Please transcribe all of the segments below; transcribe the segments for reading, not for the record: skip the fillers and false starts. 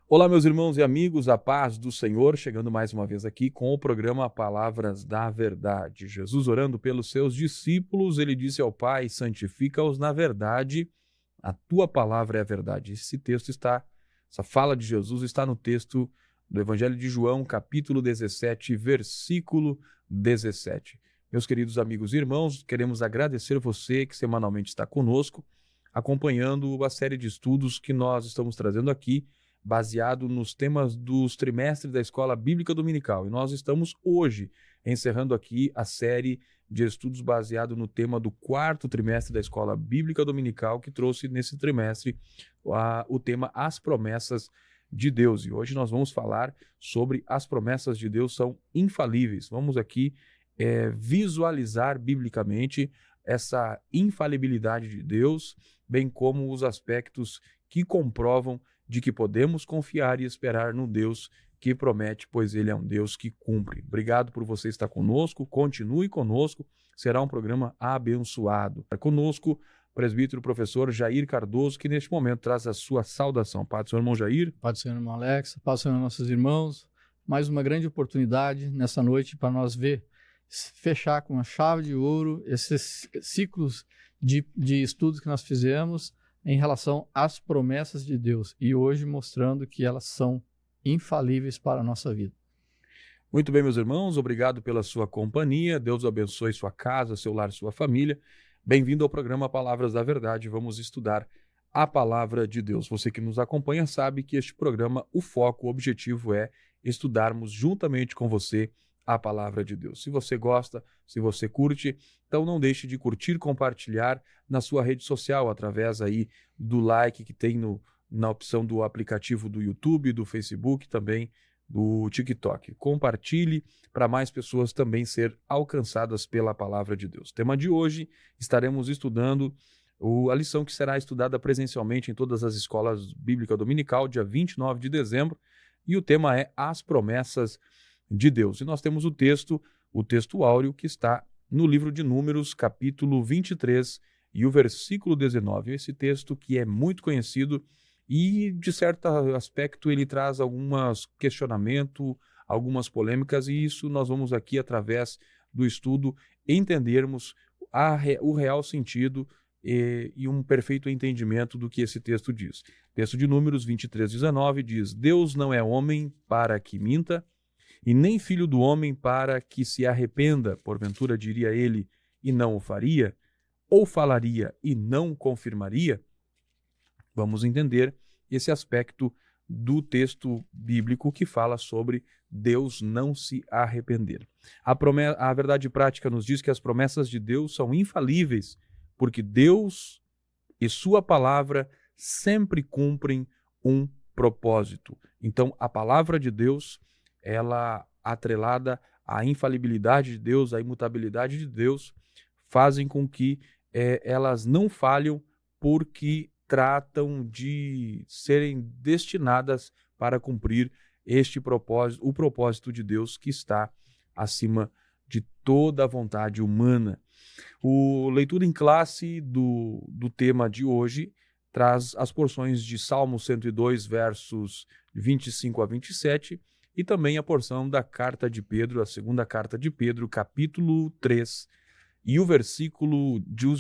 Olá, meus irmãos e amigos, a paz do Senhor, chegando mais uma vez aqui com o programa Palavras da Verdade. Jesus orando pelos seus discípulos, ele disse ao Pai: santifica-os na verdade, a tua palavra é a verdade. Essa fala de Jesus está no texto do Evangelho de João, capítulo 17, versículo 17. Meus queridos amigos e irmãos, queremos agradecer você que semanalmente está conosco, acompanhando a série de estudos que nós estamos trazendo aqui, baseado nos temas dos trimestres da Escola Bíblica Dominical. E nós estamos hoje encerrando aqui a série de estudos baseado no tema do quarto trimestre da Escola Bíblica Dominical, que trouxe nesse trimestre o tema As Promessas de Deus. E hoje nós vamos falar sobre as promessas de Deus são infalíveis. Vamos aqui visualizar biblicamente essa infalibilidade de Deus, bem como os aspectos que comprovam de que podemos confiar e esperar no Deus que promete, pois Ele é um Deus que cumpre. Obrigado por você estar conosco, continue conosco, será um programa abençoado. Conosco, presbítero professor Jair Cardoso, que neste momento traz a sua saudação. Paz do Senhor, irmão Jair. Paz do Senhor, irmão Alex, paz do Senhor, nossos irmãos. Mais uma grande oportunidade nessa noite para nós fechar com a chave de ouro esses ciclos de estudos que nós fizemos em relação às promessas de Deus, e hoje mostrando que elas são infalíveis para a nossa vida. Muito bem, meus irmãos, obrigado pela sua companhia, Deus abençoe sua casa, seu lar, sua família. Bem-vindo ao programa Palavras da Verdade, vamos estudar a Palavra de Deus. Você que nos acompanha sabe que este programa, o foco, o objetivo é estudarmos juntamente com você a Palavra de Deus. Se você gosta, se você curte, então não deixe de curtir, compartilhar na sua rede social, através aí do like que tem na opção do aplicativo do YouTube, do Facebook, também do TikTok. Compartilhe para mais pessoas também ser alcançadas pela Palavra de Deus. Tema de hoje, estaremos estudando a lição que será estudada presencialmente em todas as escolas bíblicas dominical, dia 29 de dezembro, e o tema é As Promessas de Deus. E nós temos o texto áureo que está no livro de Números, capítulo 23 e o versículo 19. Esse texto que é muito conhecido e, de certo aspecto, ele traz alguns questionamentos, algumas polêmicas, e isso nós vamos aqui, através do estudo, entendermos o real sentido e um perfeito entendimento do que esse texto diz. O texto de Números 23, 19 diz: Deus não é homem para que minta, e nem filho do homem para que se arrependa, porventura diria ele, e não o faria, ou falaria e não confirmaria. Vamos entender esse aspecto do texto bíblico que fala sobre Deus não se arrepender. A verdade prática nos diz que as promessas de Deus são infalíveis, porque Deus e sua palavra sempre cumprem um propósito. Então, a palavra de Deus, ela atrelada à infalibilidade de Deus, à imutabilidade de Deus, fazem com que elas não falham, porque tratam de serem destinadas para cumprir este propósito, o propósito de Deus que está acima de toda a vontade humana. O leitura em classe do tema de hoje traz as porções de Salmo 102, versos 25 a 27, e também a porção da carta de Pedro, a segunda carta de Pedro, capítulo 3, e os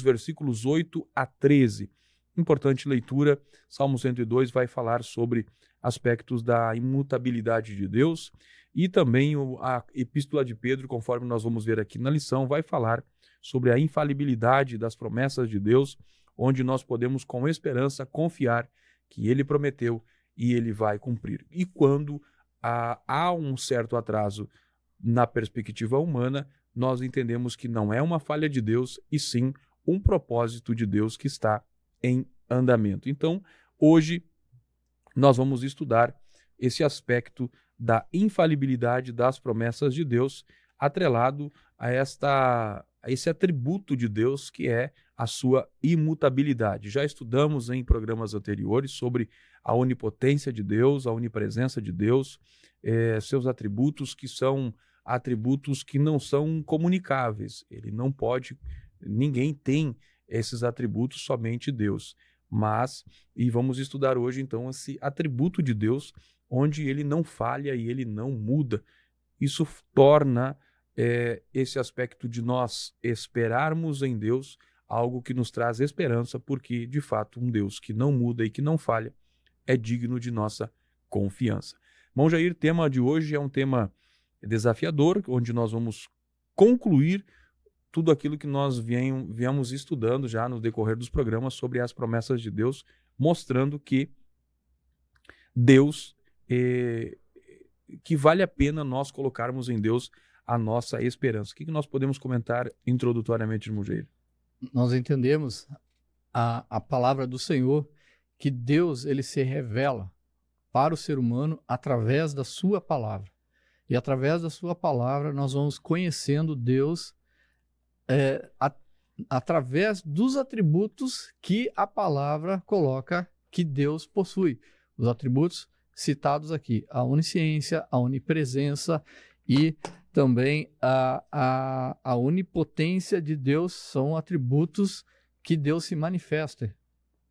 versículos 8 a 13. Importante leitura, Salmo 102 vai falar sobre aspectos da imutabilidade de Deus, e também a Epístola de Pedro, conforme nós vamos ver aqui na lição, vai falar sobre a infalibilidade das promessas de Deus, onde nós podemos com esperança confiar que Ele prometeu e Ele vai cumprir. E quando há um certo atraso na perspectiva humana, nós entendemos que não é uma falha de Deus, e sim um propósito de Deus que está em andamento. Então, hoje, nós vamos estudar esse aspecto da infalibilidade das promessas de Deus, atrelado a esse atributo de Deus que é a sua imutabilidade. Já estudamos em programas anteriores sobre a onipotência de Deus, a onipresença de Deus, seus atributos, que são atributos que não são comunicáveis. Ele não pode, ninguém tem esses atributos, somente Deus. E vamos estudar hoje, então, esse atributo de Deus, onde ele não falha e ele não muda. Isso torna esse aspecto de nós esperarmos em Deus algo que nos traz esperança, porque, de fato, um Deus que não muda e que não falha é digno de nossa confiança. Irmão Jair, o tema de hoje é um tema desafiador, onde nós vamos concluir tudo aquilo que nós viemos estudando já no decorrer dos programas sobre as promessas de Deus, mostrando que Deus, que vale a pena nós colocarmos em Deus a nossa esperança. O que nós podemos comentar introdutoriamente, irmão Jair? Nós entendemos a palavra do Senhor, que Deus ele se revela para o ser humano através da sua palavra. E através da sua palavra nós vamos conhecendo Deus através dos atributos que a palavra coloca que Deus possui. Os atributos citados aqui, a onisciência, a onipresença e também a onipotência de Deus são atributos que Deus se manifesta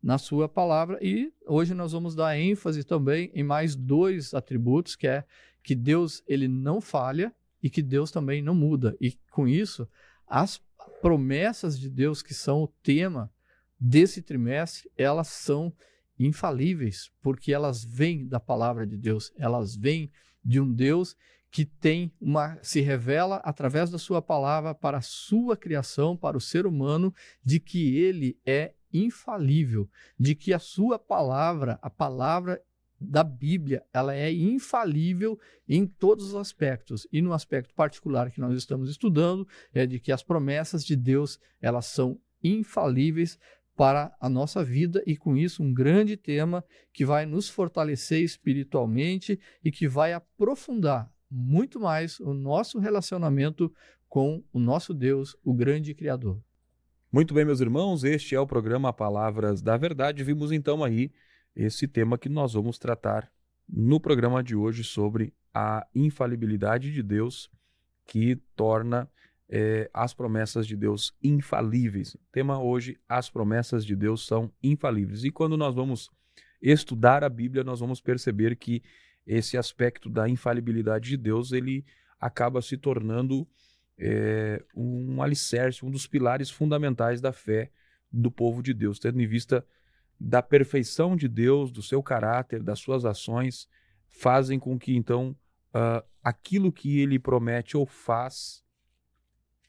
na sua palavra. E hoje nós vamos dar ênfase também em mais dois atributos, que é que Deus ele não falha e que Deus também não muda. E com isso, as promessas de Deus, que são o tema desse trimestre, elas são infalíveis, porque elas vêm da palavra de Deus, elas vêm de um Deus que se revela através da sua palavra para a sua criação, para o ser humano, de que ele é infalível, de que a sua palavra, a palavra da Bíblia, ela é infalível em todos os aspectos. E no aspecto particular que nós estamos estudando, é de que as promessas de Deus, elas são infalíveis para a nossa vida, e com isso um grande tema que vai nos fortalecer espiritualmente e que vai aprofundar muito mais o nosso relacionamento com o nosso Deus, o grande Criador. Muito bem, meus irmãos, este é o programa Palavras da Verdade. Vimos então aí esse tema que nós vamos tratar no programa de hoje sobre a infalibilidade de Deus, que torna as promessas de Deus infalíveis. O tema hoje, as promessas de Deus são infalíveis. E quando nós vamos estudar a Bíblia, nós vamos perceber que esse aspecto da infalibilidade de Deus, ele acaba se tornando um alicerce, um dos pilares fundamentais da fé do povo de Deus, tendo em vista da perfeição de Deus, do seu caráter, das suas ações, fazem com que então aquilo que ele promete ou faz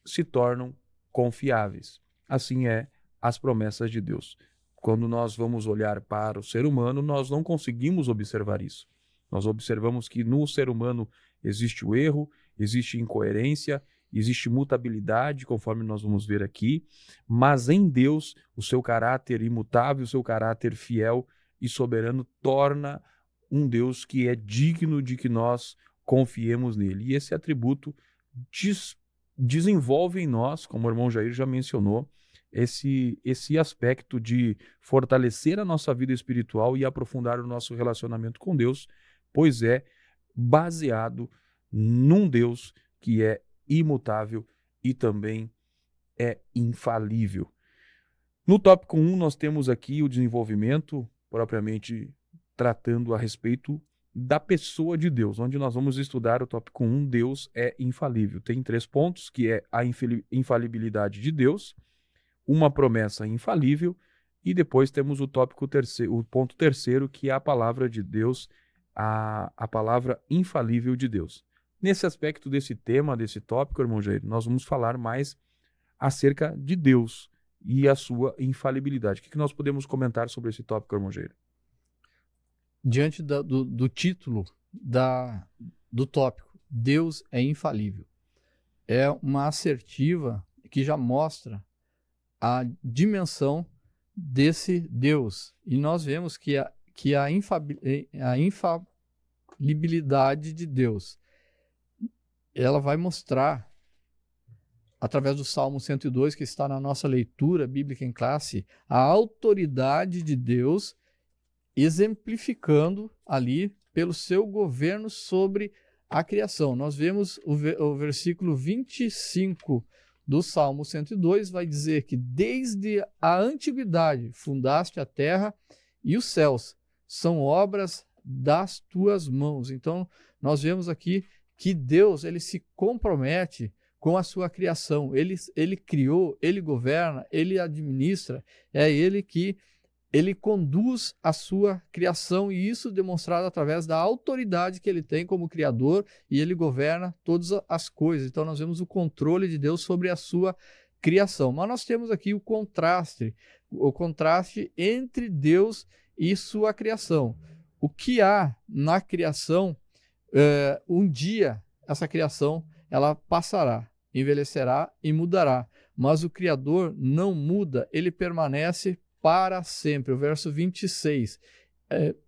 se tornam confiáveis. Assim é as promessas de Deus. Quando nós vamos olhar para o ser humano, nós não conseguimos observar isso. Nós observamos que no ser humano existe o erro, existe incoerência, existe mutabilidade, conforme nós vamos ver aqui, mas em Deus, o seu caráter imutável, o seu caráter fiel e soberano torna um Deus que é digno de que nós confiemos nele. E esse atributo desenvolve em nós, como o irmão Jair já mencionou, esse aspecto de fortalecer a nossa vida espiritual e aprofundar o nosso relacionamento com Deus, pois é baseado num Deus que é imutável e também é infalível. No tópico 1, nós temos aqui o desenvolvimento, propriamente tratando a respeito da pessoa de Deus, onde nós vamos estudar o tópico 1, Deus é infalível. Tem 3 pontos, que é a infalibilidade de Deus, uma promessa infalível, e depois temos o tópico terceiro, o ponto terceiro, que é a palavra de Deus, a palavra infalível de Deus. Nesse aspecto desse tema, desse tópico, irmão Jair, nós vamos falar mais acerca de Deus e a sua infalibilidade. O que nós podemos comentar sobre esse tópico, irmão Jair? Diante do título do tópico, Deus é infalível, é uma assertiva que já mostra a dimensão desse Deus. E nós vemos que a infalibilidade de Deus, ela vai mostrar, através do Salmo 102, que está na nossa leitura bíblica em classe, a autoridade de Deus, exemplificando ali pelo seu governo sobre a criação. Nós vemos o versículo 25 do Salmo 102 vai dizer que desde a antiguidade fundaste a terra e os céus, são obras das tuas mãos. Então, nós vemos aqui que Deus, ele se compromete com a sua criação. Ele criou, ele governa, ele administra, é ele que ele conduz a sua criação, e isso demonstrado através da autoridade que ele tem como criador, e ele governa todas as coisas. Então nós vemos o controle de Deus sobre a sua criação. Mas nós temos aqui o contraste entre Deus e sua criação. O que há na criação, um dia essa criação ela passará, envelhecerá e mudará, mas o Criador não muda, ele permanece para sempre. O verso 26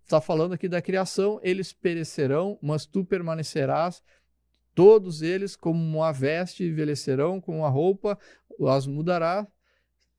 está falando aqui da criação: eles perecerão, mas tu permanecerás, todos eles como uma veste envelhecerão, como uma roupa as mudará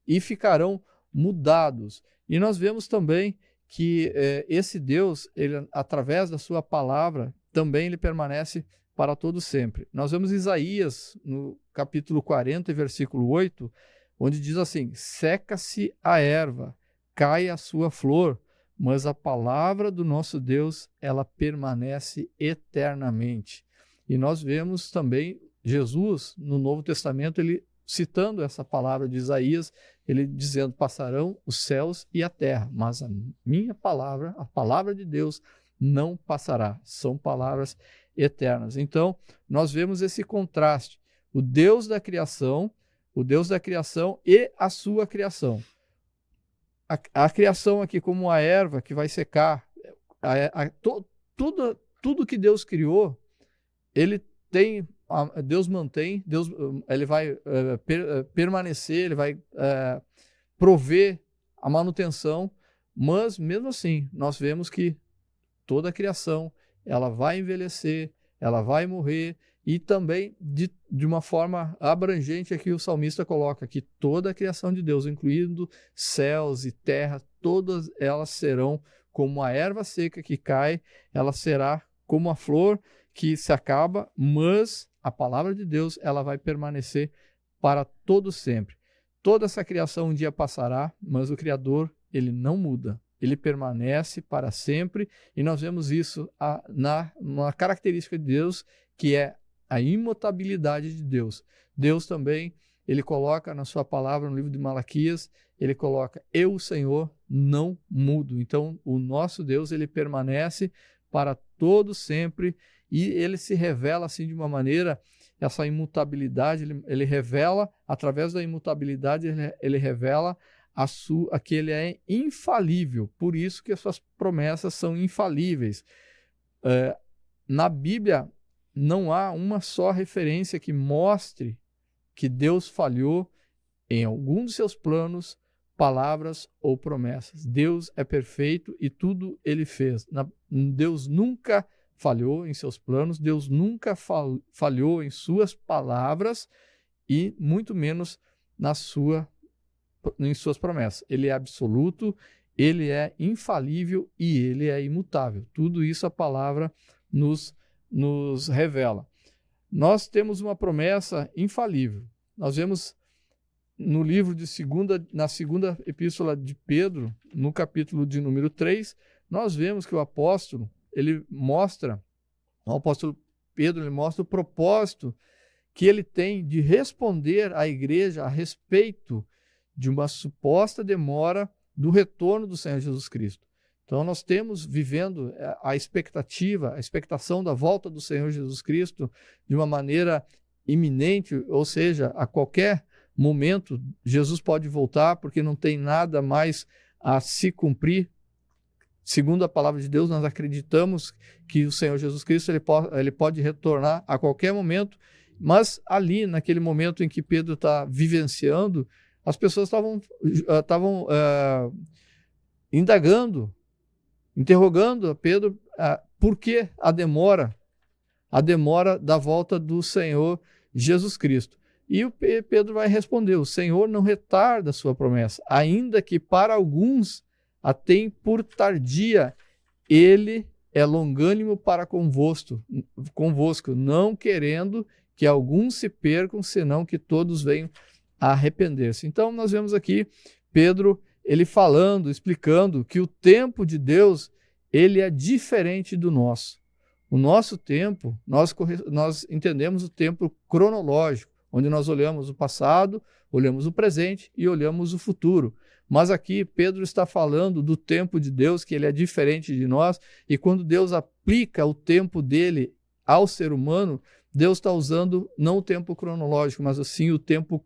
e ficarão mudados. E nós vemos também que esse Deus, ele, através da sua palavra, também ele permanece para todo sempre. Nós vemos Isaías, no capítulo 40, versículo 8, onde diz assim: seca-se a erva, cai a sua flor, mas a palavra do nosso Deus, ela permanece eternamente. E nós vemos também Jesus, no Novo Testamento, ele citando essa palavra de Isaías, ele dizendo: passarão os céus e a terra, mas a minha palavra, a palavra de Deus, não passará. São palavras eternas. Então, nós vemos esse contraste: o Deus da criação e a sua criação. A criação aqui como a erva que vai secar, tudo que Deus criou, Deus mantém, ele vai permanecer, ele vai prover a manutenção, mas mesmo assim nós vemos que toda a criação ela vai envelhecer, ela vai morrer. E também, de uma forma abrangente, aqui o salmista coloca que toda a criação de Deus, incluindo céus e terra, todas elas serão como a erva seca que cai, ela será como a flor que se acaba, mas a palavra de Deus ela vai permanecer para todo sempre. Toda essa criação um dia passará, mas o Criador, ele não muda. Ele permanece para sempre, e nós vemos isso na característica de Deus, que é a imutabilidade de Deus. Deus também, ele coloca na sua palavra, no livro de Malaquias, ele coloca: eu, o Senhor, não mudo. Então, o nosso Deus, ele permanece para todo sempre, e ele se revela assim de uma maneira, essa imutabilidade, ele revela, através da imutabilidade, ele revela que ele é infalível. Por isso que as suas promessas são infalíveis. Na Bíblia, não há uma só referência que mostre que Deus falhou em algum dos seus planos, palavras ou promessas. Deus é perfeito e tudo ele fez. Deus nunca falhou em seus planos, Deus nunca falhou em suas palavras e muito menos em suas promessas. Ele é absoluto, ele é infalível e ele é imutável. Tudo isso a palavra nos revela. Nós temos uma promessa infalível. Nós vemos no livro na segunda epístola de Pedro, no capítulo de número 3, nós vemos que o apóstolo Pedro mostra o propósito que ele tem de responder à igreja a respeito de uma suposta demora do retorno do Senhor Jesus Cristo. Então nós temos vivendo a expectação da volta do Senhor Jesus Cristo de uma maneira iminente, ou seja, a qualquer momento Jesus pode voltar, porque não tem nada mais a se cumprir. Segundo a palavra de Deus, nós acreditamos que o Senhor Jesus Cristo ele pode retornar a qualquer momento, mas ali, naquele momento em que Pedro está vivenciando, as pessoas estavam indagando, interrogando a Pedro por que a demora da volta do Senhor Jesus Cristo. E o Pedro vai responder: o Senhor não retarda a sua promessa, ainda que para alguns a tem por tardia, ele é longânimo para convosco, não querendo que alguns se percam, senão que todos venham a arrepender-se. Então, nós vemos aqui Pedro, ele falando, explicando que o tempo de Deus, ele é diferente do nosso. O nosso tempo, nós entendemos o tempo cronológico, onde nós olhamos o passado, olhamos o presente e olhamos o futuro. Mas aqui Pedro está falando do tempo de Deus, que ele é diferente de nós, e quando Deus aplica o tempo dele ao ser humano, Deus está usando não o tempo cronológico, mas assim o tempo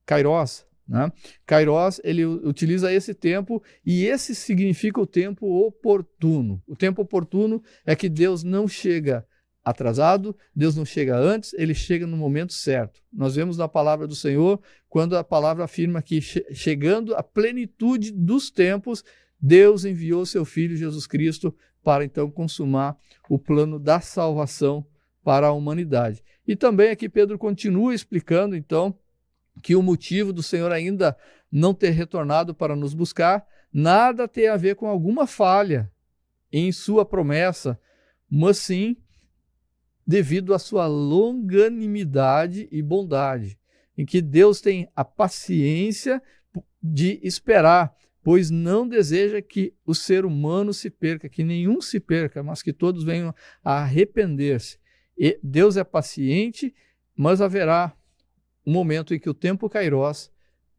Kairos, né? Kairos, ele utiliza esse tempo e esse significa o tempo oportuno. O tempo oportuno é que Deus não chega atrasado, Deus não chega antes, ele chega no momento certo. Nós vemos na palavra do Senhor, quando a palavra afirma que chegando à plenitude dos tempos, Deus enviou seu Filho Jesus Cristo para então consumar o plano da salvação para a humanidade. E também aqui Pedro continua explicando então que o motivo do Senhor ainda não ter retornado para nos buscar nada tem a ver com alguma falha em sua promessa, mas sim devido à sua longanimidade e bondade, em que Deus tem a paciência de esperar, pois não deseja que o ser humano se perca, que nenhum se perca, mas que todos venham a arrepender-se. E Deus é paciente, mas haverá um momento em que o tempo Kairos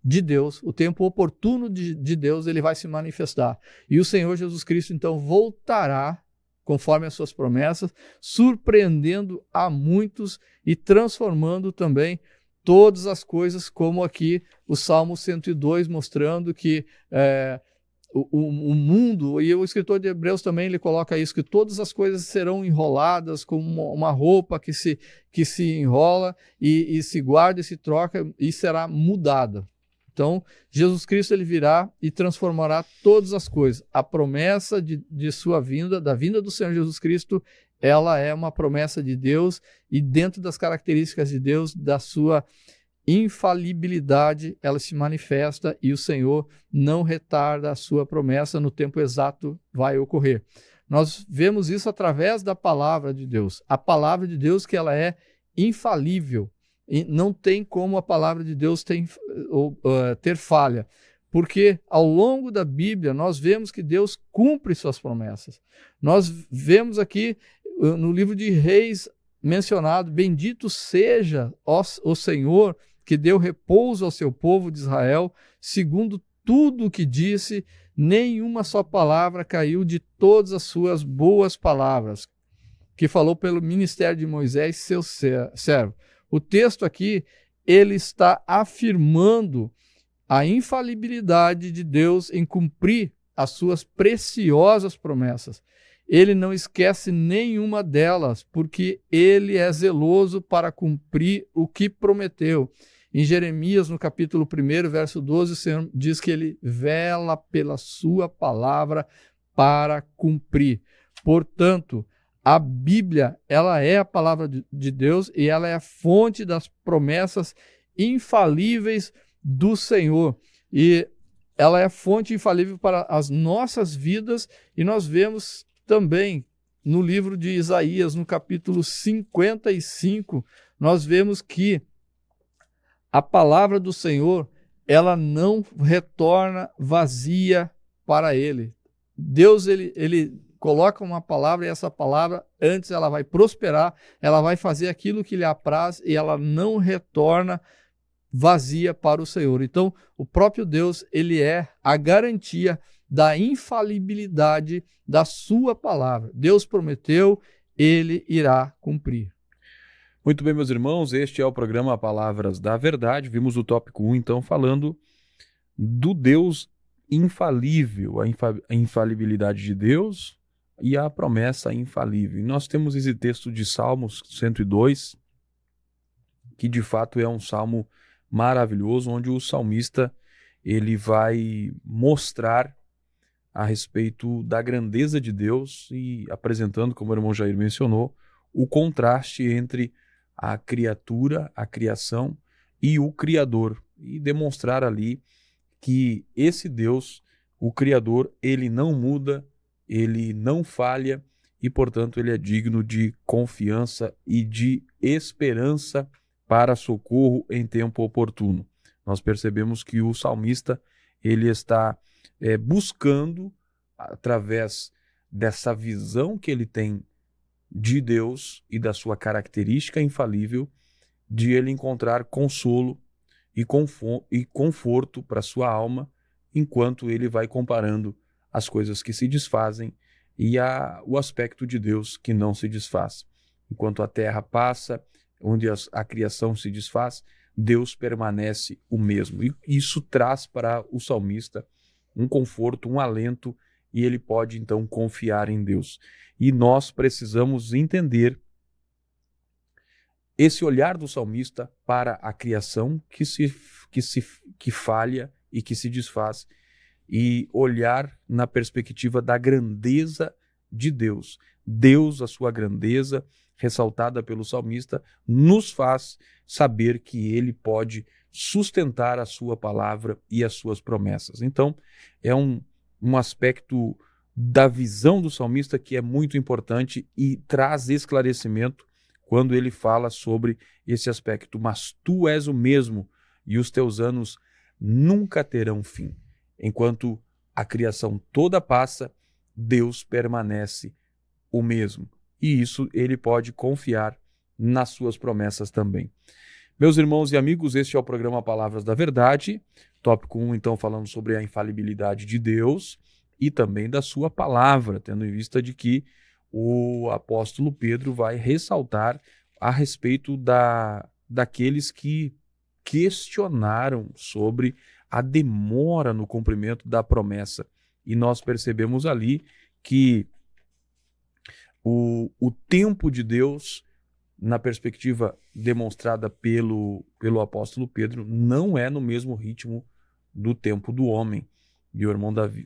de Deus, o tempo oportuno de Deus, ele vai se manifestar. E o Senhor Jesus Cristo, então, voltará conforme as suas promessas, surpreendendo a muitos e transformando também todas as coisas, como aqui o Salmo 102, mostrando que o mundo, e o escritor de Hebreus também ele coloca isso, que todas as coisas serão enroladas como uma roupa que se enrola e se guarda e se troca e será mudada. Então, Jesus Cristo ele virá e transformará todas as coisas. A promessa de sua vinda, da vinda do Senhor Jesus Cristo, ela é uma promessa de Deus e dentro das características de Deus, da sua infalibilidade, ela se manifesta e o Senhor não retarda a sua promessa, no tempo exato vai ocorrer. Nós vemos isso através da palavra de Deus. A palavra de Deus que ela é infalível. E não tem como a palavra de Deus ter falha, porque ao longo da Bíblia nós vemos que Deus cumpre suas promessas. Nós vemos aqui no livro de Reis mencionado, bendito seja o Senhor que deu repouso ao seu povo de Israel, segundo tudo o que disse, nenhuma só palavra caiu de todas as suas boas palavras, que falou pelo ministério de Moisés, seu servo. O texto aqui, ele está afirmando a infalibilidade de Deus em cumprir as suas preciosas promessas. Ele não esquece nenhuma delas, porque ele é zeloso para cumprir o que prometeu. Em Jeremias, no capítulo 1, verso 12, o Senhor diz que ele vela pela sua palavra para cumprir. Portanto, a Bíblia, ela é a palavra de Deus e ela é a fonte das promessas infalíveis do Senhor. E ela é a fonte infalível para as nossas vidas e nós vemos também no livro de Isaías, no capítulo 55, nós vemos que a palavra do Senhor, ela não retorna vazia para ele. Deus, ele coloca uma palavra e essa palavra, antes ela vai prosperar, ela vai fazer aquilo que lhe apraz e ela não retorna vazia para o Senhor. Então, o próprio Deus, ele é a garantia da infalibilidade da sua palavra. Deus prometeu, ele irá cumprir. Muito bem, meus irmãos, este é o programa Palavras da Verdade. Vimos o tópico 1, então, falando do Deus infalível, a infalibilidade de Deus e a promessa infalível. E nós temos esse texto de Salmos 102, que de fato é um salmo maravilhoso, onde o salmista ele vai mostrar a respeito da grandeza de Deus e apresentando, como o irmão Jair mencionou, o contraste entre a criatura, a criação e o Criador, e demonstrar ali que esse Deus, o Criador, ele não muda, ele não falha e, portanto, ele é digno de confiança e de esperança para socorro em tempo oportuno. Nós percebemos que o salmista ele está buscando, através dessa visão que ele tem de Deus e da sua característica infalível, de ele encontrar consolo e conforto para sua alma, enquanto ele vai comparando as coisas que se desfazem e o aspecto de Deus que não se desfaz. Enquanto a terra passa, onde a criação se desfaz, Deus permanece o mesmo. E isso traz para o salmista um conforto, um alento, e ele pode então confiar em Deus. E nós precisamos entender esse olhar do salmista para a criação que falha e que se desfaz, e olhar na perspectiva da grandeza de Deus. Deus, a sua grandeza, ressaltada pelo salmista, nos faz saber que ele pode sustentar a sua palavra e as suas promessas. Então, é um aspecto da visão do salmista que é muito importante e traz esclarecimento quando ele fala sobre esse aspecto. Mas tu és o mesmo e os teus anos nunca terão fim. Enquanto a criação toda passa, Deus permanece o mesmo. E isso ele pode confiar nas suas promessas também. Meus irmãos e amigos, este é o programa Palavras da Verdade. Tópico 1, então, falando sobre a infalibilidade de Deus e também da sua palavra, tendo em vista de que o apóstolo Pedro vai ressaltar a respeito daqueles que questionaram sobre a demora no cumprimento da promessa. E nós percebemos ali que o tempo de Deus, na perspectiva demonstrada pelo apóstolo Pedro, não é no mesmo ritmo do tempo do homem. E o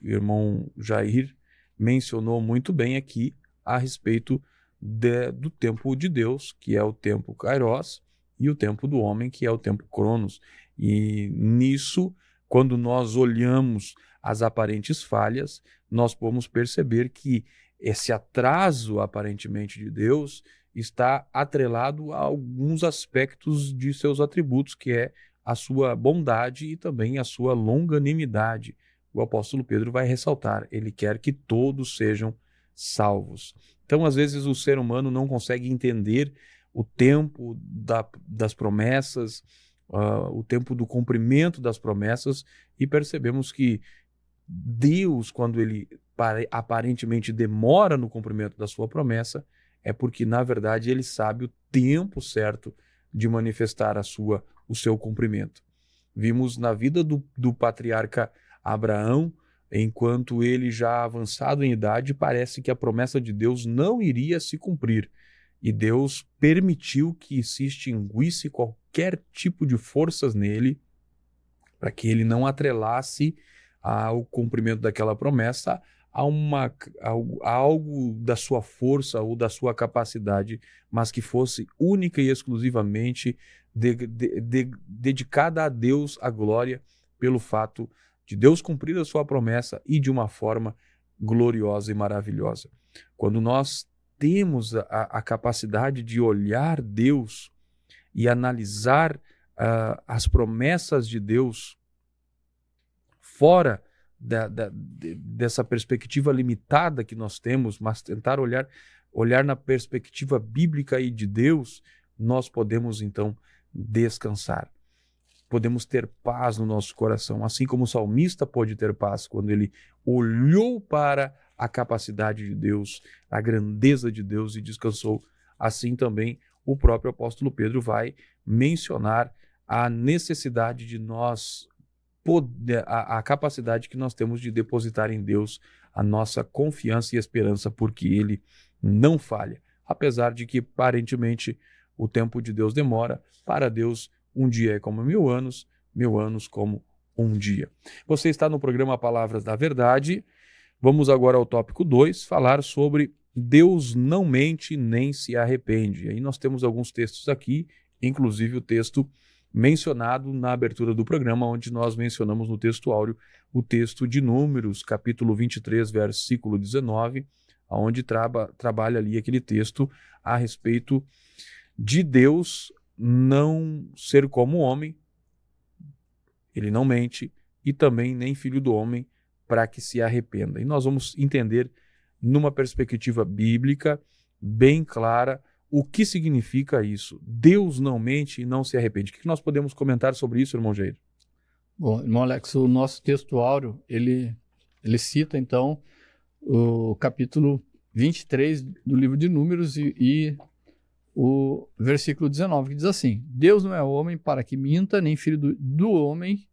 irmão Jair mencionou muito bem aqui a respeito do tempo de Deus, que é o tempo Kairos, e o tempo do homem, que é o tempo Cronos. E nisso, quando nós olhamos as aparentes falhas, nós podemos perceber que esse atraso aparentemente de Deus está atrelado a alguns aspectos de seus atributos, que é a sua bondade e também a sua longanimidade. O apóstolo Pedro vai ressaltar, ele quer que todos sejam salvos. Então, às vezes, o ser humano não consegue entender o tempo das promessas, o tempo do cumprimento das promessas, e percebemos que Deus, quando ele aparentemente demora no cumprimento da sua promessa, é porque, na verdade, ele sabe o tempo certo de manifestar o seu cumprimento. Vimos na vida do patriarca Abraão, enquanto ele já avançado em idade, parece que a promessa de Deus não iria se cumprir. E Deus permitiu que se extinguisse qualquer tipo de forças nele, para que ele não atrelasse ao cumprimento daquela promessa a algo da sua força ou da sua capacidade, mas que fosse única e exclusivamente dedicada a Deus a glória, pelo fato de Deus cumprir a sua promessa e de uma forma gloriosa e maravilhosa. Quando nós temos a capacidade de olhar Deus e analisar as promessas de Deus fora dessa perspectiva limitada que nós temos, mas tentar olhar na perspectiva bíblica e de Deus, nós podemos então descansar. Podemos ter paz no nosso coração, assim como o salmista pôde ter paz quando ele olhou para a capacidade de Deus, a grandeza de Deus e descansou. Assim também o próprio apóstolo Pedro vai mencionar a necessidade de nós, a capacidade que nós temos de depositar em Deus a nossa confiança e esperança, porque ele não falha. Apesar de que, aparentemente, o tempo de Deus demora, para Deus um dia é como 1000 anos, 1000 anos como um dia. Você está no programa Palavras da Verdade. Vamos agora ao tópico 2, falar sobre Deus não mente nem se arrepende. E aí nós temos alguns textos aqui, inclusive o texto mencionado na abertura do programa, onde nós mencionamos no texto áureo o texto de Números, capítulo 23, versículo 19, onde trabalha ali aquele texto a respeito de Deus não ser como homem, ele não mente, e também nem filho do homem, para que se arrependa. E nós vamos entender, numa perspectiva bíblica, bem clara, o que significa isso. Deus não mente e não se arrepende. O que nós podemos comentar sobre isso, irmão Jair? Bom, irmão Alex, o nosso texto áureo, ele cita, então, o capítulo 23 do livro de Números e o versículo 19, que diz assim: Deus não é homem para que minta, nem filho do homem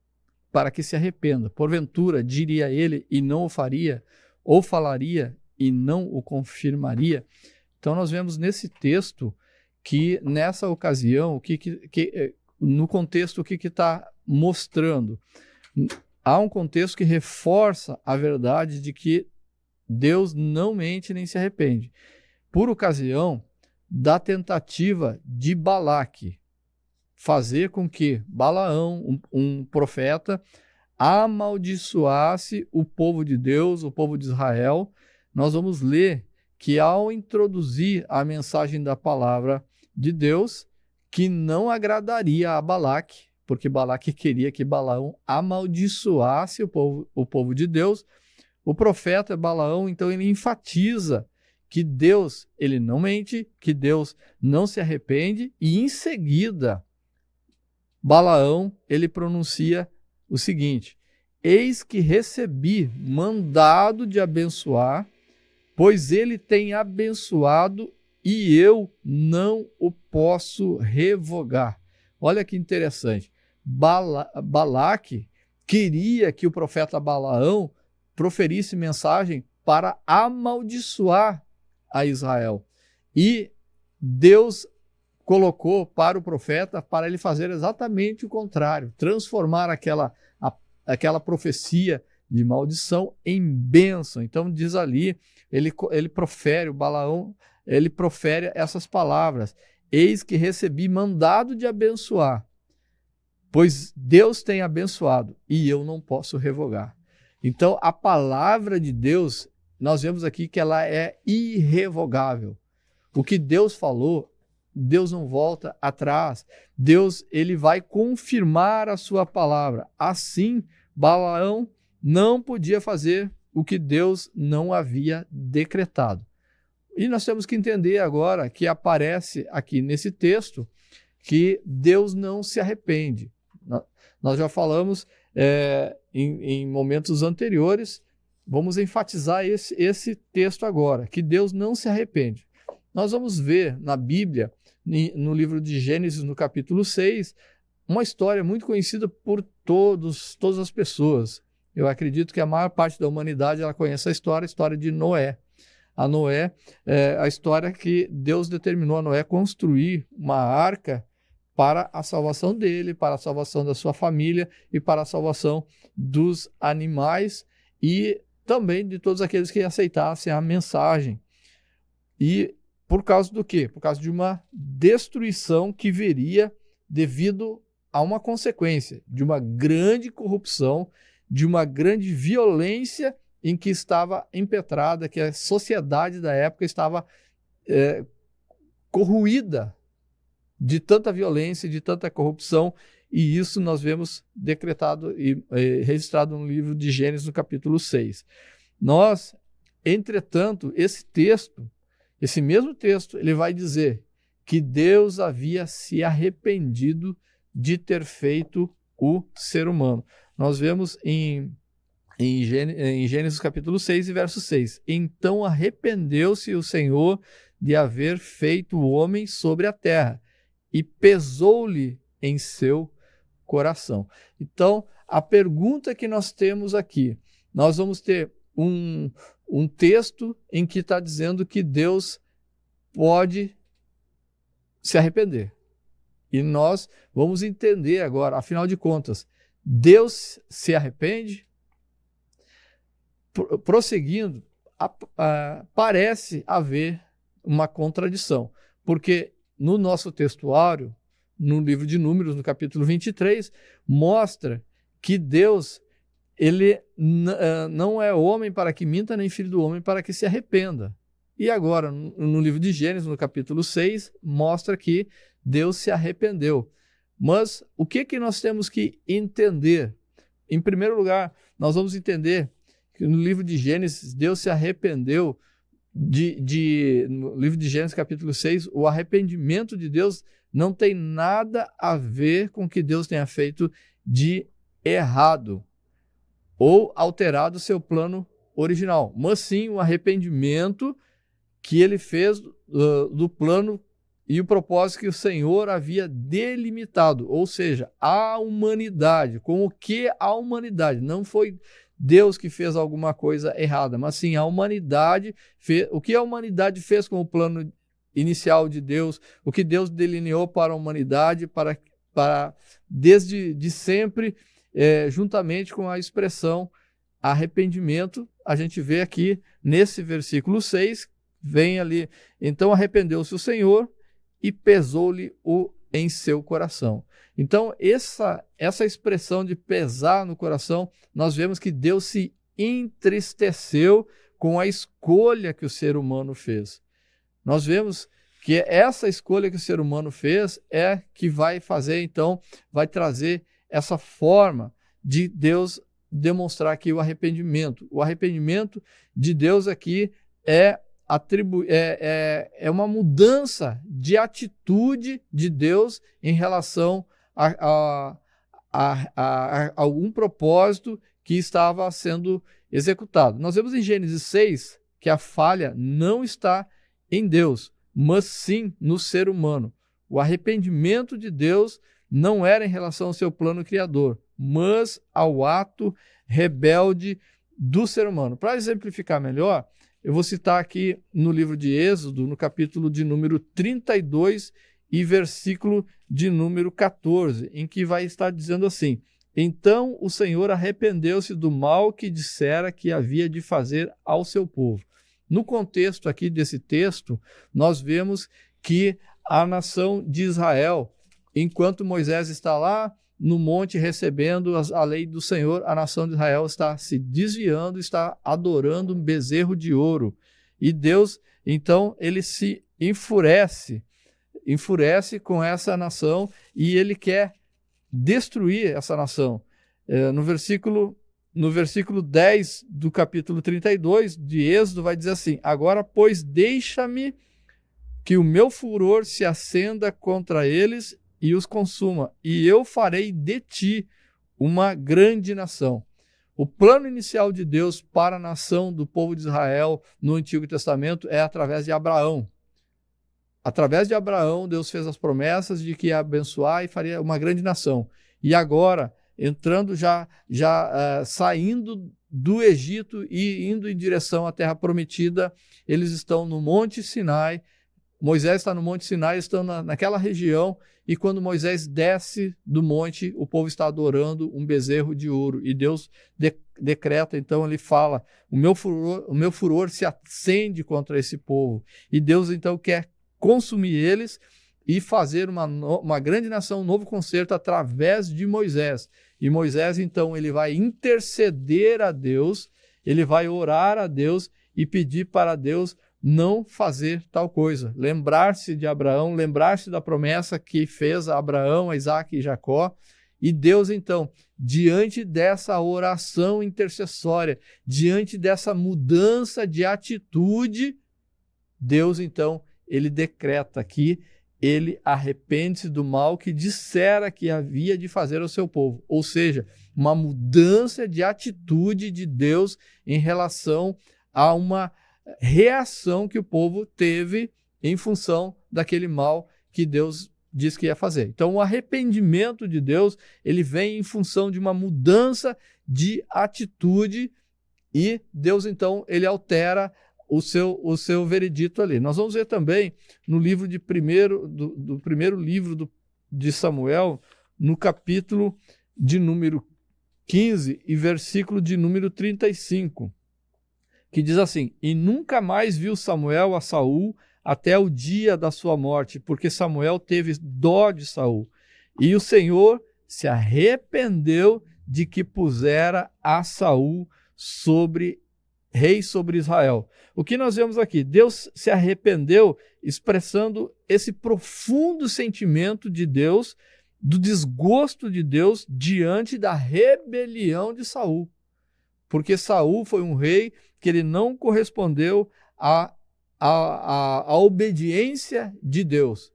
para que se arrependa. Porventura, diria ele e não o faria, ou falaria e não o confirmaria. Então, nós vemos nesse texto que, nessa ocasião, no contexto, o que está mostrando? Há um contexto que reforça a verdade de que Deus não mente nem se arrepende. Por ocasião da tentativa de Balaque fazer com que Balaão, um profeta, amaldiçoasse o povo de Deus, o povo de Israel, nós vamos ler que ao introduzir a mensagem da palavra de Deus, que não agradaria a Balaque, porque Balaque queria que Balaão amaldiçoasse o povo de Deus, o profeta Balaão, então, ele enfatiza que Deus, ele não mente, que Deus não se arrepende, e em seguida, Balaão, ele pronuncia o seguinte: eis que recebi mandado de abençoar, pois ele tem abençoado e eu não o posso revogar. Olha que interessante. Balaque queria que o profeta Balaão proferisse mensagem para amaldiçoar a Israel. E Deus colocou para o profeta para ele fazer exatamente o contrário, transformar aquela profecia de maldição em bênção. Então diz ali, ele profere, o Balaão, ele profere essas palavras: eis que recebi mandado de abençoar, pois Deus tem abençoado e eu não posso revogar. Então a palavra de Deus, nós vemos aqui que ela é irrevogável. O que Deus falou, Deus não volta atrás. Deus, ele vai confirmar a sua palavra. Assim, Balaão não podia fazer o que Deus não havia decretado. E nós temos que entender agora que aparece aqui nesse texto que Deus não se arrepende. Nós já falamos em momentos anteriores, vamos enfatizar esse texto agora, que Deus não se arrepende. Nós vamos ver na Bíblia, no livro de Gênesis, no capítulo 6, uma história muito conhecida por todas as pessoas. Eu acredito que a maior parte da humanidade ela conhece a história de Noé. A Noé, a história que Deus determinou a Noé construir uma arca para a salvação dele, para a salvação da sua família e para a salvação dos animais e também de todos aqueles que aceitassem a mensagem. E por causa do quê? Por causa de uma destruição que viria devido a uma consequência de uma grande corrupção, de uma grande violência em que estava impetrada, que a sociedade da época estava corroída de tanta violência, de tanta corrupção, e isso nós vemos decretado e registrado no livro de Gênesis, no capítulo 6. Nós, entretanto, esse mesmo texto, ele vai dizer que Deus havia se arrependido de ter feito o ser humano. Nós vemos em Gênesis capítulo 6 e verso 6. Então arrependeu-se o Senhor de haver feito o homem sobre a terra e pesou-lhe em seu coração. Então, a pergunta que nós temos aqui, nós vamos ter um texto em que está dizendo que Deus pode se arrepender. E nós vamos entender agora, afinal de contas, Deus se arrepende? Prosseguindo, parece haver uma contradição, porque no nosso textuário, no livro de Números, no capítulo 23, mostra que Deus, ele não é homem para que minta, nem filho do homem para que se arrependa. E agora, no livro de Gênesis, no capítulo 6, mostra que Deus se arrependeu. Mas o que nós temos que entender? Em primeiro lugar, nós vamos entender que no livro de Gênesis, Deus se arrependeu no livro de Gênesis, capítulo 6, o arrependimento de Deus não tem nada a ver com o que Deus tenha feito de errado ou alterado o seu plano original, mas sim o arrependimento que ele fez do plano e o propósito que o Senhor havia delimitado, ou seja, a humanidade. Com o que a humanidade? Não foi Deus que fez alguma coisa errada, mas sim a humanidade fez. O que a humanidade fez com o plano inicial de Deus, o que Deus delineou para a humanidade, para desde de sempre, juntamente com a expressão arrependimento, a gente vê aqui nesse versículo 6, vem ali, então arrependeu-se o Senhor e pesou-lhe em seu coração. Então, essa expressão de pesar no coração, nós vemos que Deus se entristeceu com a escolha que o ser humano fez. Nós vemos que essa escolha que o ser humano fez é que vai fazer, então, vai trazer essa forma de Deus demonstrar aqui o arrependimento. O arrependimento de Deus aqui é uma mudança de atitude de Deus em relação a algum propósito que estava sendo executado. Nós vemos em Gênesis 6 que a falha não está em Deus, mas sim no ser humano. O arrependimento de Deus não era em relação ao seu plano criador, mas ao ato rebelde do ser humano. Para exemplificar melhor, eu vou citar aqui no livro de Êxodo, no capítulo de número 32 e versículo de número 14, em que vai estar dizendo assim: então o Senhor arrependeu-se do mal que dissera que havia de fazer ao seu povo. No contexto aqui desse texto, nós vemos que a nação de Israel, enquanto Moisés está lá no monte recebendo a lei do Senhor, a nação de Israel está se desviando, está adorando um bezerro de ouro. E Deus, então, ele se enfurece com essa nação e ele quer destruir essa nação. No versículo 10 do capítulo 32 de Êxodo vai dizer assim: agora, pois, deixa-me que o meu furor se acenda contra eles e os consuma, e eu farei de ti uma grande nação. O plano inicial de Deus para a nação do povo de Israel no Antigo Testamento é através de Abraão. Através de Abraão, Deus fez as promessas de que ia abençoar e faria uma grande nação. E agora, entrando saindo do Egito e indo em direção à Terra Prometida, eles estão no Monte Sinai. Moisés está no Monte Sinai, estão naquela região, e quando Moisés desce do monte, o povo está adorando um bezerro de ouro. E Deus decreta, então ele fala: o meu furor se acende contra esse povo. E Deus então quer consumir eles e fazer uma grande nação, um novo concerto através de Moisés. E Moisés então ele vai interceder a Deus, ele vai orar a Deus e pedir para Deus não fazer tal coisa. Lembrar-se de Abraão, lembrar-se da promessa que fez a Abraão, a Isaac e Jacó. E Deus, então, diante dessa oração intercessória, diante dessa mudança de atitude, Deus, então, ele decreta que ele arrepende-se do mal que dissera que havia de fazer ao seu povo. Ou seja, uma mudança de atitude de Deus em relação a uma reação que o povo teve em função daquele mal que Deus disse que ia fazer. Então, o arrependimento de Deus, ele vem em função de uma mudança de atitude e Deus, então, ele altera o seu veredito ali. Nós vamos ver também no livro do primeiro livro de Samuel, no capítulo de número 15 e versículo de número 35, que diz assim: e nunca mais viu Samuel a Saul até o dia da sua morte, porque Samuel teve dó de Saul. E o Senhor se arrependeu de que pusera a Saul sobre rei sobre Israel. O que nós vemos aqui? Deus se arrependeu, expressando esse profundo sentimento de Deus, do desgosto de Deus diante da rebelião de Saul. Porque Saul foi um rei que ele não correspondeu à obediência de Deus,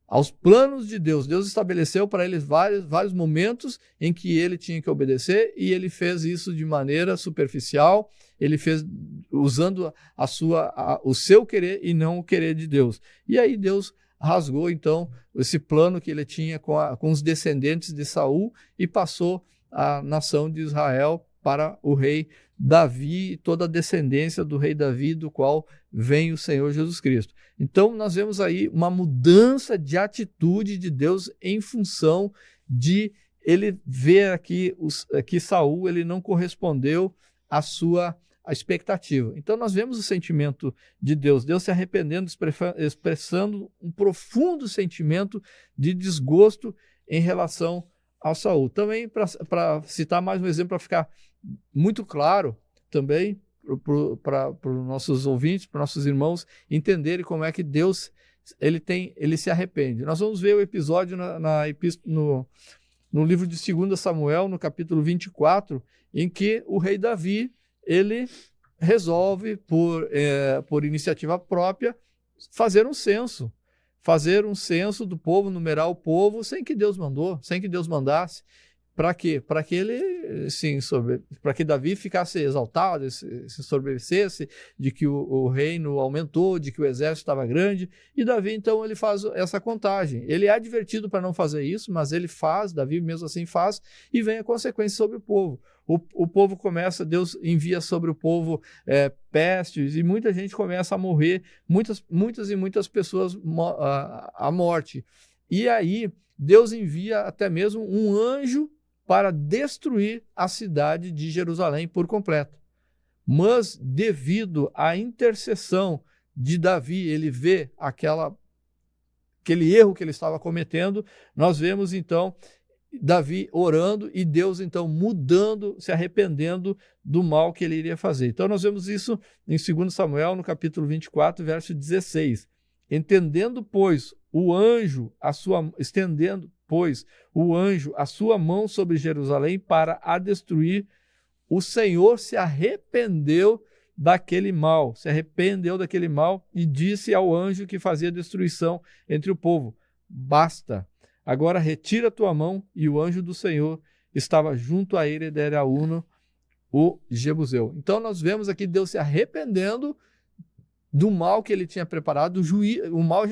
aos planos de Deus. Deus estabeleceu para ele vários momentos em que ele tinha que obedecer, e ele fez isso de maneira superficial, ele fez usando o seu querer e não o querer de Deus. E aí Deus rasgou então esse plano que ele tinha com os descendentes de Saul e passou a nação de Israel para o rei Davi e toda a descendência do rei Davi, do qual vem o Senhor Jesus Cristo. Então nós vemos aí uma mudança de atitude de Deus em função de ele ver aqui que Saul ele não correspondeu à sua expectativa. Então nós vemos o sentimento de Deus se arrependendo, expressando um profundo sentimento de desgosto em relação a Saul. Também, para citar mais um exemplo, para ficar muito claro também para os nossos ouvintes, para os nossos irmãos entenderem como é que Deus ele se arrepende. Nós vamos ver o episódio no livro de 2 Samuel, no capítulo 24, em que o rei Davi ele resolve, por iniciativa própria, fazer um censo do povo, numerar o povo, sem que Deus mandasse. Para quê? Para que ele, sim, para que Davi ficasse exaltado, se soberbecesse de que o reino aumentou, de que o exército estava grande. E Davi, então, ele faz essa contagem. Ele é advertido para não fazer isso, mas ele faz, Davi mesmo assim faz, e vem a consequência sobre o povo. O povo começa, Deus envia sobre o povo pestes, e muita gente começa a morrer, muitas pessoas à morte. E aí, Deus envia até mesmo um anjo para destruir a cidade de Jerusalém por completo. Mas, devido à intercessão de Davi, ele vê aquele erro que ele estava cometendo, nós vemos então Davi orando e Deus então mudando, se arrependendo do mal que ele iria fazer. Então nós vemos isso em 2 Samuel, no capítulo 24, verso 16. Estendendo, pois, o anjo a sua mão sobre Jerusalém para a destruir, o Senhor se arrependeu daquele mal e disse ao anjo que fazia destruição entre o povo: basta, agora retira a tua mão. E o anjo do Senhor estava junto a ele, de Araúna, o Jebuseu. Então nós vemos aqui Deus se arrependendo do mal que ele tinha preparado. O mal,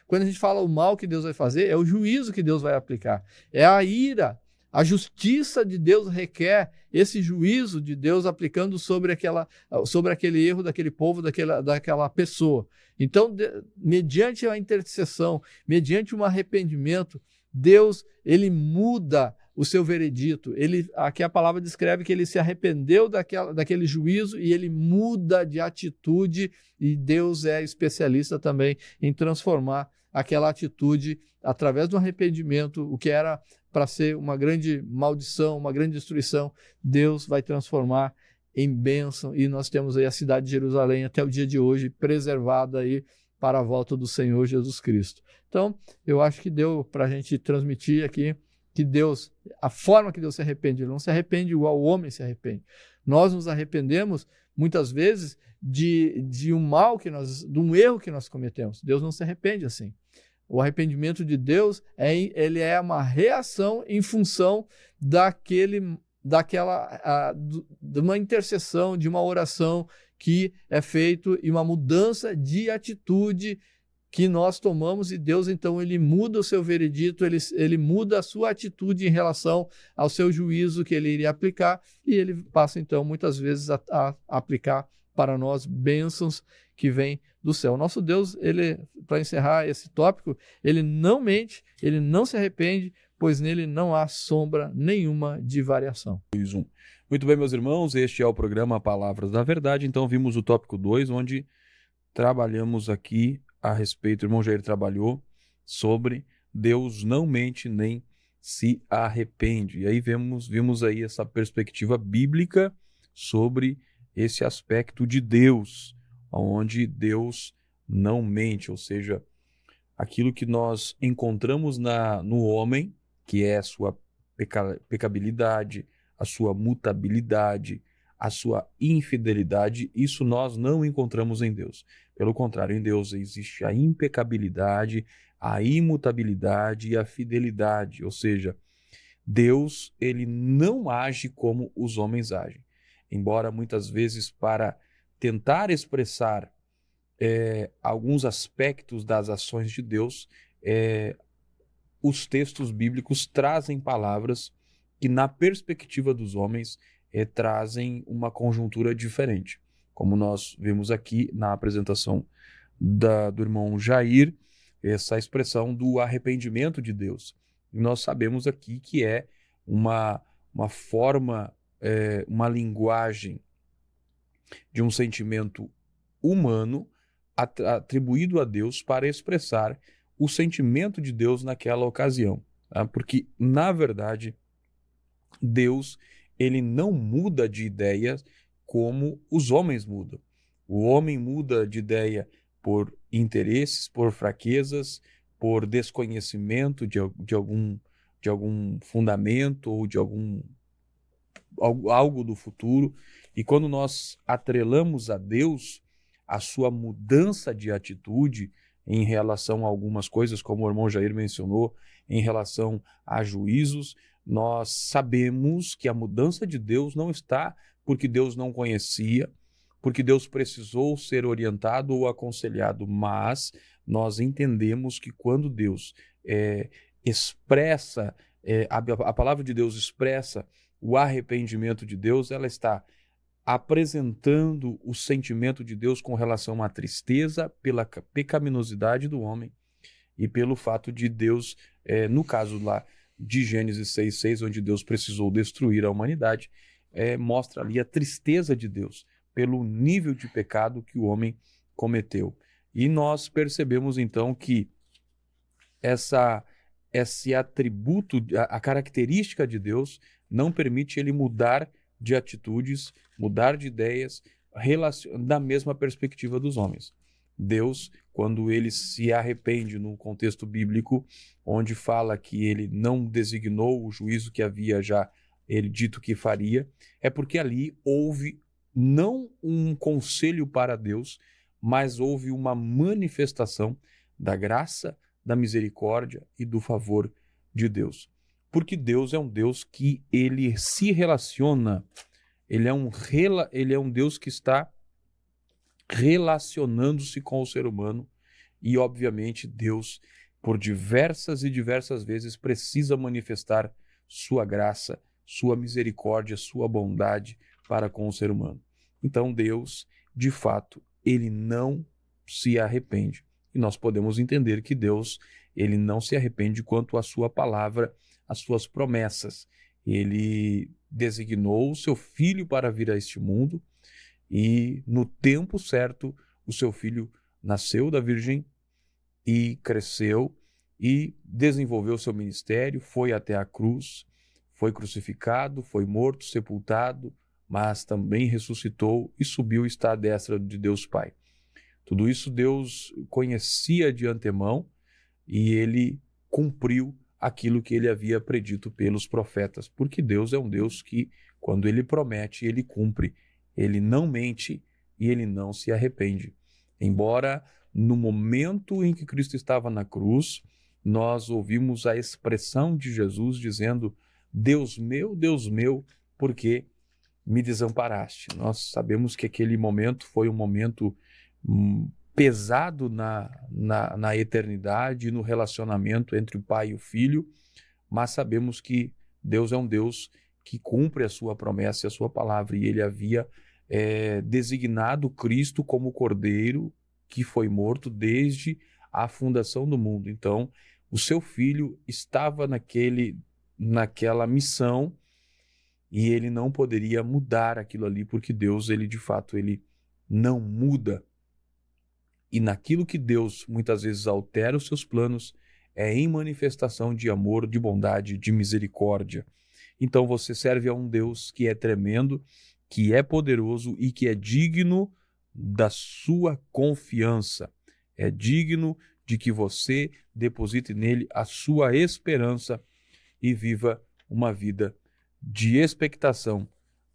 quando a gente fala o mal que Deus vai fazer, é o juízo que Deus vai aplicar, é a ira. A justiça de Deus requer esse juízo de Deus aplicando sobre aquele erro daquele povo, daquela pessoa. Então, mediante a intercessão, mediante um arrependimento, Deus ele muda o seu veredito. Aqui a palavra descreve que ele se arrependeu daquele juízo e ele muda de atitude, e Deus é especialista também em transformar aquela atitude através do arrependimento. O que era para ser uma grande maldição, uma grande destruição, Deus vai transformar em bênção, e nós temos aí a cidade de Jerusalém até o dia de hoje preservada aí para a volta do Senhor Jesus Cristo. Então, eu acho que deu para a gente transmitir aqui que Deus, a forma que Deus se arrepende, ele não se arrepende igual o homem se arrepende. Nós nos arrependemos muitas vezes de um erro que nós cometemos. Deus não se arrepende assim. O arrependimento de Deus ele é uma reação em função de uma intercessão, de uma oração que é feito, e uma mudança de atitude que nós tomamos, e Deus então ele muda o seu veredito, ele muda a sua atitude em relação ao seu juízo que ele iria aplicar, e ele passa então muitas vezes a aplicar para nós bênçãos que vêm do céu. Nosso Deus, para encerrar esse tópico, ele não mente, ele não se arrepende, pois nele não há sombra nenhuma de variação. Muito bem, meus irmãos, este é o programa Palavras da Verdade. Então vimos o tópico 2, onde trabalhamos aqui a respeito, o irmão Jair trabalhou sobre Deus não mente nem se arrepende. E aí vimos aí essa perspectiva bíblica sobre esse aspecto de Deus, onde Deus não mente, ou seja, aquilo que nós encontramos no homem, que é a sua pecabilidade, a sua mutabilidade, a sua infidelidade, isso nós não encontramos em Deus. Pelo contrário, em Deus existe a impecabilidade, a imutabilidade e a fidelidade, ou seja, Deus, ele não age como os homens agem. Embora muitas vezes para tentar expressar alguns aspectos das ações de Deus, os textos bíblicos trazem palavras que, na perspectiva dos homens, trazem uma conjuntura diferente. Como nós vemos aqui na apresentação do irmão Jair, essa expressão do arrependimento de Deus. E nós sabemos aqui que é uma forma, uma linguagem de um sentimento humano atribuído a Deus para expressar o sentimento de Deus naquela ocasião. Tá? Porque, na verdade, Deus, ele não muda de ideia como os homens mudam. O homem muda de ideia por interesses, por fraquezas, por desconhecimento de algum fundamento ou de algo do futuro. E quando nós atrelamos a Deus a sua mudança de atitude em relação a algumas coisas, como o irmão Jair mencionou, em relação a juízos, nós sabemos que a mudança de Deus não está porque Deus não conhecia, porque Deus precisou ser orientado ou aconselhado, mas nós entendemos que quando Deus expressa, a palavra de Deus expressa o arrependimento de Deus, ela está apresentando o sentimento de Deus com relação à tristeza pela pecaminosidade do homem e pelo fato de Deus, no caso lá de Gênesis 6:6, onde Deus precisou destruir a humanidade, mostra ali a tristeza de Deus pelo nível de pecado que o homem cometeu. E nós percebemos então que esse atributo, a característica de Deus não permite ele mudar de atitudes, mudar de ideias, da mesma perspectiva dos homens. Deus, quando ele se arrepende no contexto bíblico, onde fala que ele não designou o juízo que havia já ele dito que faria, é porque ali houve não um conselho para Deus, mas houve uma manifestação da graça, da misericórdia e do favor de Deus. Porque Deus é um Deus que ele se relaciona, ele é um Deus que está relacionando-se com o ser humano e, obviamente, Deus, por diversas e diversas vezes, precisa manifestar sua graça, sua misericórdia, sua bondade para com o ser humano. Então, Deus, de fato, ele não se arrepende. E nós podemos entender que Deus, ele não se arrepende quanto à sua palavra, às suas promessas. Ele designou o seu filho para vir a este mundo e, no tempo certo, o seu filho nasceu da Virgem e cresceu e desenvolveu seu ministério, foi até a cruz, foi crucificado, foi morto, sepultado, mas também ressuscitou e subiu e está à destra de Deus Pai. Tudo isso Deus conhecia de antemão e ele cumpriu aquilo que ele havia predito pelos profetas, porque Deus é um Deus que, quando ele promete, ele cumpre. Ele não mente e ele não se arrepende. Embora no momento em que Cristo estava na cruz, nós ouvimos a expressão de Jesus dizendo: Deus meu, por que me desamparaste? Nós sabemos que aquele momento foi um momento pesado na eternidade, no relacionamento entre o pai e o filho, mas sabemos que Deus é um Deus que cumpre a sua promessa e a sua palavra, e ele havia designado Cristo como Cordeiro que foi morto desde a fundação do mundo. Então, o seu filho estava naquela missão e ele não poderia mudar aquilo ali, porque Deus, ele de fato, ele não muda. E naquilo que Deus muitas vezes altera os seus planos, é em manifestação de amor, de bondade, de misericórdia. Então você serve a um Deus que é tremendo, que é poderoso e que é digno da sua confiança. É digno de que você deposite nele a sua esperança e viva uma vida de expectação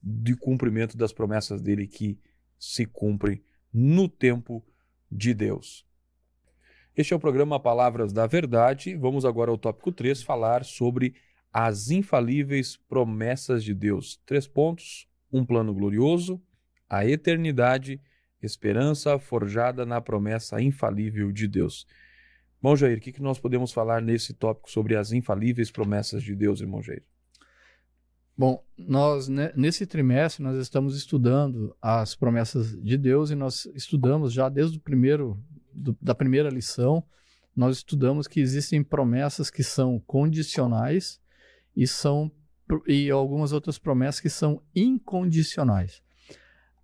de cumprimento das promessas dele que se cumprem no tempo de Deus. Este é o programa Palavras da Verdade. Vamos agora ao tópico 3, falar sobre as infalíveis promessas de Deus. 3 pontos, um plano glorioso, a eternidade, esperança forjada na promessa infalível de Deus. Irmão Jair, o que nós podemos falar nesse tópico sobre as infalíveis promessas de Deus, irmão Jair? Bom, nós, nesse trimestre, nós estamos estudando as promessas de Deus e nós estudamos já desde da primeira lição, nós estudamos que existem promessas que são condicionais e algumas outras promessas que são incondicionais.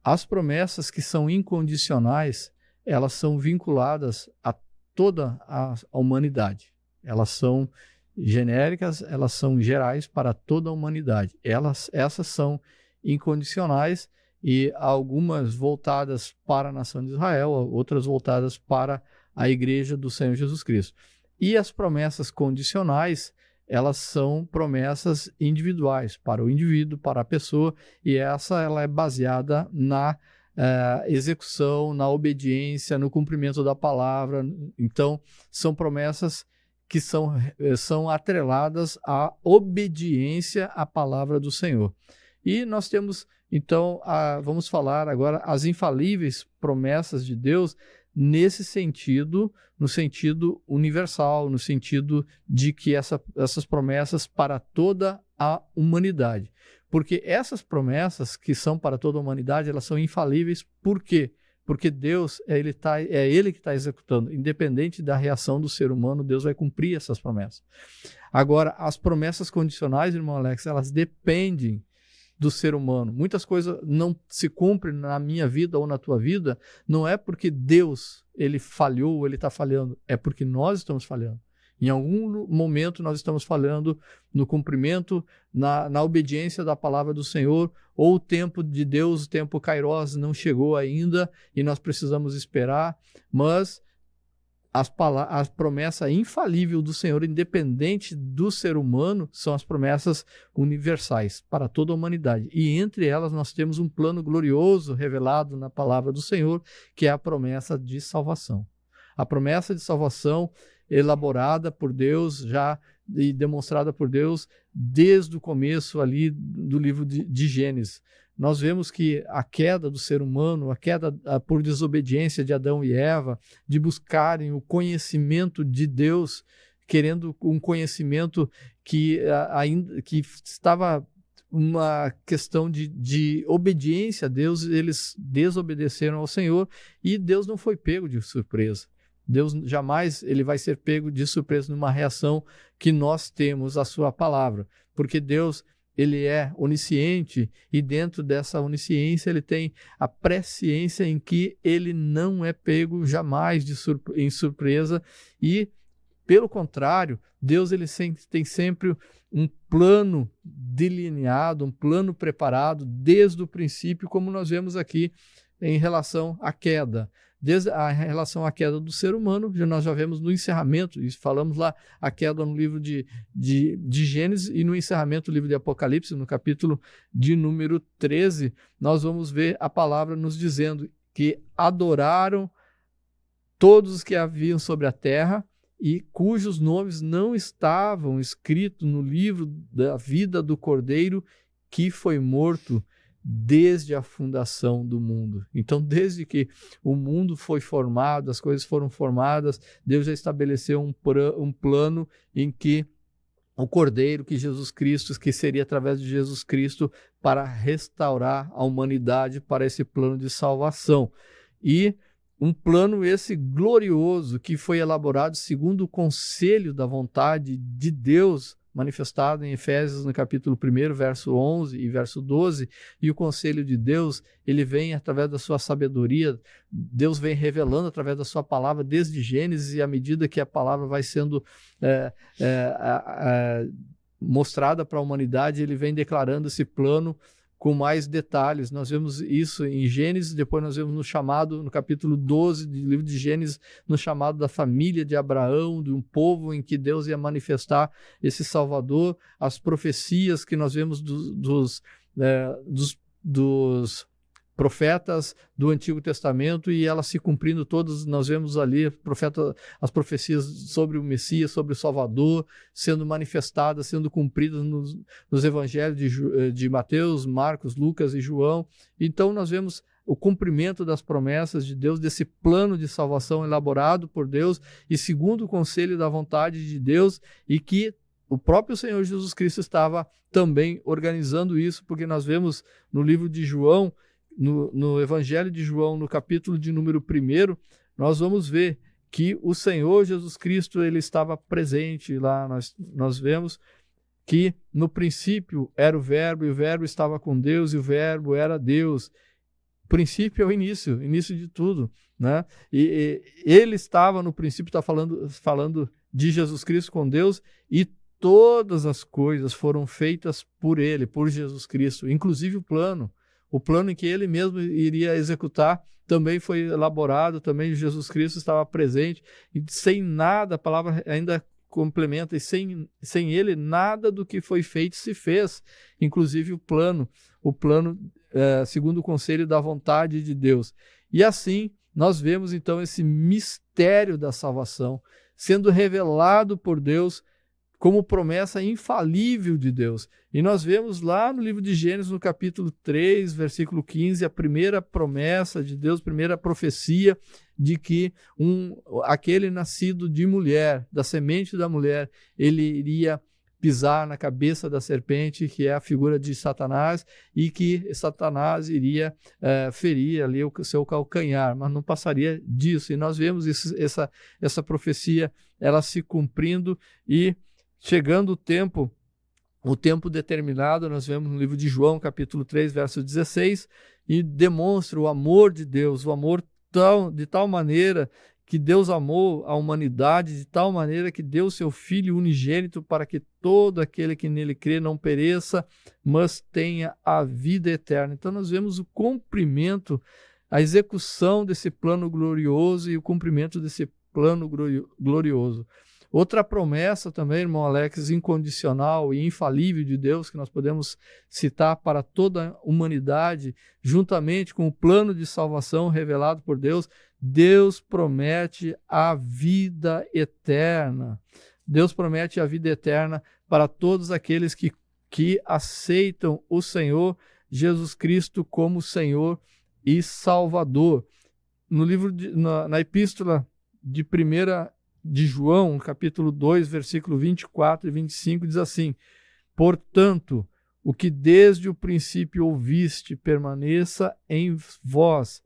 As promessas que são incondicionais, elas são vinculadas a toda a humanidade. Elas são genéricas, elas são gerais para toda a humanidade. Essas são incondicionais e algumas voltadas para a nação de Israel, outras voltadas para a igreja do Senhor Jesus Cristo. E as promessas condicionais, elas são promessas individuais, para o indivíduo, para a pessoa, e ela é baseada na execução, na obediência, no cumprimento da palavra. Então, são promessas que são atreladas à obediência à palavra do Senhor. E nós temos, então, vamos falar agora as infalíveis promessas de Deus nesse sentido, no sentido universal, no sentido de que essas promessas para toda a humanidade. Porque essas promessas que são para toda a humanidade, elas são infalíveis. Por quê? Porque Deus, é Ele que está executando. Independente da reação do ser humano, Deus vai cumprir essas promessas. Agora, as promessas condicionais, irmão Alex, elas dependem do ser humano. Muitas coisas não se cumprem na minha vida ou na tua vida, não é porque Deus, Ele falhou ou Ele está falhando, é porque nós estamos falhando. Em algum momento nós estamos falhando no cumprimento, na obediência da palavra do Senhor, ou o tempo de Deus, o tempo Kairos não chegou ainda e nós precisamos esperar, mas a promessa infalível do Senhor, independente do ser humano, são as promessas universais para toda a humanidade. E entre elas nós temos um plano glorioso revelado na palavra do Senhor, que é a promessa de salvação. A promessa de salvação elaborada por Deus já e demonstrada por Deus desde o começo ali do livro de Gênesis. Nós vemos que a queda do ser humano, a queda por desobediência de Adão e Eva, de buscarem o conhecimento de Deus, querendo um conhecimento que estava uma questão de obediência a Deus, eles desobedeceram ao Senhor e Deus não foi pego de surpresa. Deus jamais ele vai ser pego de surpresa numa reação que nós temos à sua palavra, porque Deus ele é onisciente e dentro dessa onisciência ele tem a presciência em que ele não é pego jamais em surpresa e, pelo contrário, Deus ele tem sempre um plano delineado, um plano preparado desde o princípio, como nós vemos aqui em relação à queda. Desde a relação à queda do ser humano, nós já vemos no encerramento, e falamos lá a queda no livro de Gênesis e no encerramento do livro de Apocalipse, no capítulo de número 13, nós vamos ver a palavra nos dizendo que adoraram todos os que haviam sobre a terra e cujos nomes não estavam escritos no livro da vida do Cordeiro que foi morto desde a fundação do mundo. Então, desde que o mundo foi formado, as coisas foram formadas, Deus já estabeleceu um plano em que o Cordeiro, que Jesus Cristo, que seria através de Jesus Cristo para restaurar a humanidade para esse plano de salvação. E um plano esse glorioso que foi elaborado segundo o conselho da vontade de Deus, manifestado em Efésios no capítulo 1, verso 11 e verso 12, e o conselho de Deus, ele vem através da sua sabedoria, Deus vem revelando através da sua palavra desde Gênesis, e à medida que a palavra vai sendo mostrada para a humanidade, ele vem declarando esse plano com mais detalhes. Nós vemos isso em Gênesis, depois nós vemos no capítulo 12 do livro de Gênesis, no chamado da família de Abraão, de um povo em que Deus ia manifestar esse Salvador, as profecias que nós vemos dos profetas do Antigo Testamento e elas se cumprindo todas. Nós vemos ali as profecias sobre o Messias, sobre o Salvador, sendo manifestadas, sendo cumpridas nos evangelhos de Mateus, Marcos, Lucas e João. Então nós vemos o cumprimento das promessas de Deus, desse plano de salvação elaborado por Deus e segundo o conselho da vontade de Deus, e que o próprio Senhor Jesus Cristo estava também organizando isso, porque nós vemos no livro de João, no Evangelho de João, no capítulo de número 1, nós vamos ver que o Senhor Jesus Cristo ele estava presente lá. Nós vemos que no princípio era o Verbo, e o Verbo estava com Deus, e o Verbo era Deus. O princípio é o início de tudo, né? E ele estava no princípio, está falando de Jesus Cristo com Deus, e todas as coisas foram feitas por ele, por Jesus Cristo, inclusive o plano em que ele mesmo iria executar também foi elaborado, também Jesus Cristo estava presente, e sem nada, a palavra ainda complementa, e sem ele nada do que foi feito se fez, inclusive o plano segundo o conselho da vontade de Deus. E assim nós vemos então esse mistério da salvação sendo revelado por Deus como promessa infalível de Deus. E nós vemos lá no livro de Gênesis, no capítulo 3, versículo 15, a primeira promessa de Deus, primeira profecia de que aquele nascido de mulher, da semente da mulher, ele iria pisar na cabeça da serpente, que é a figura de Satanás, e que Satanás iria ferir ali o seu calcanhar, mas não passaria disso. E nós vemos essa profecia ela se cumprindo, e chegando o tempo determinado, nós vemos no livro de João, capítulo 3, verso 16, e demonstra o amor de Deus, o amor de tal maneira que Deus amou a humanidade, de tal maneira que deu seu Filho unigênito para que todo aquele que nele crê não pereça, mas tenha a vida eterna. Então nós vemos o cumprimento, a execução desse plano glorioso e o cumprimento desse plano glorioso. Outra promessa também, irmão Alex, incondicional e infalível de Deus, que nós podemos citar para toda a humanidade, juntamente com o plano de salvação revelado por Deus, Deus promete a vida eterna. Deus promete a vida eterna para todos aqueles que aceitam o Senhor Jesus Cristo como Senhor e Salvador. No livro na epístola de 1 de João, capítulo 2, versículo 24 e 25, diz assim: portanto, o que desde o princípio ouviste permaneça em vós.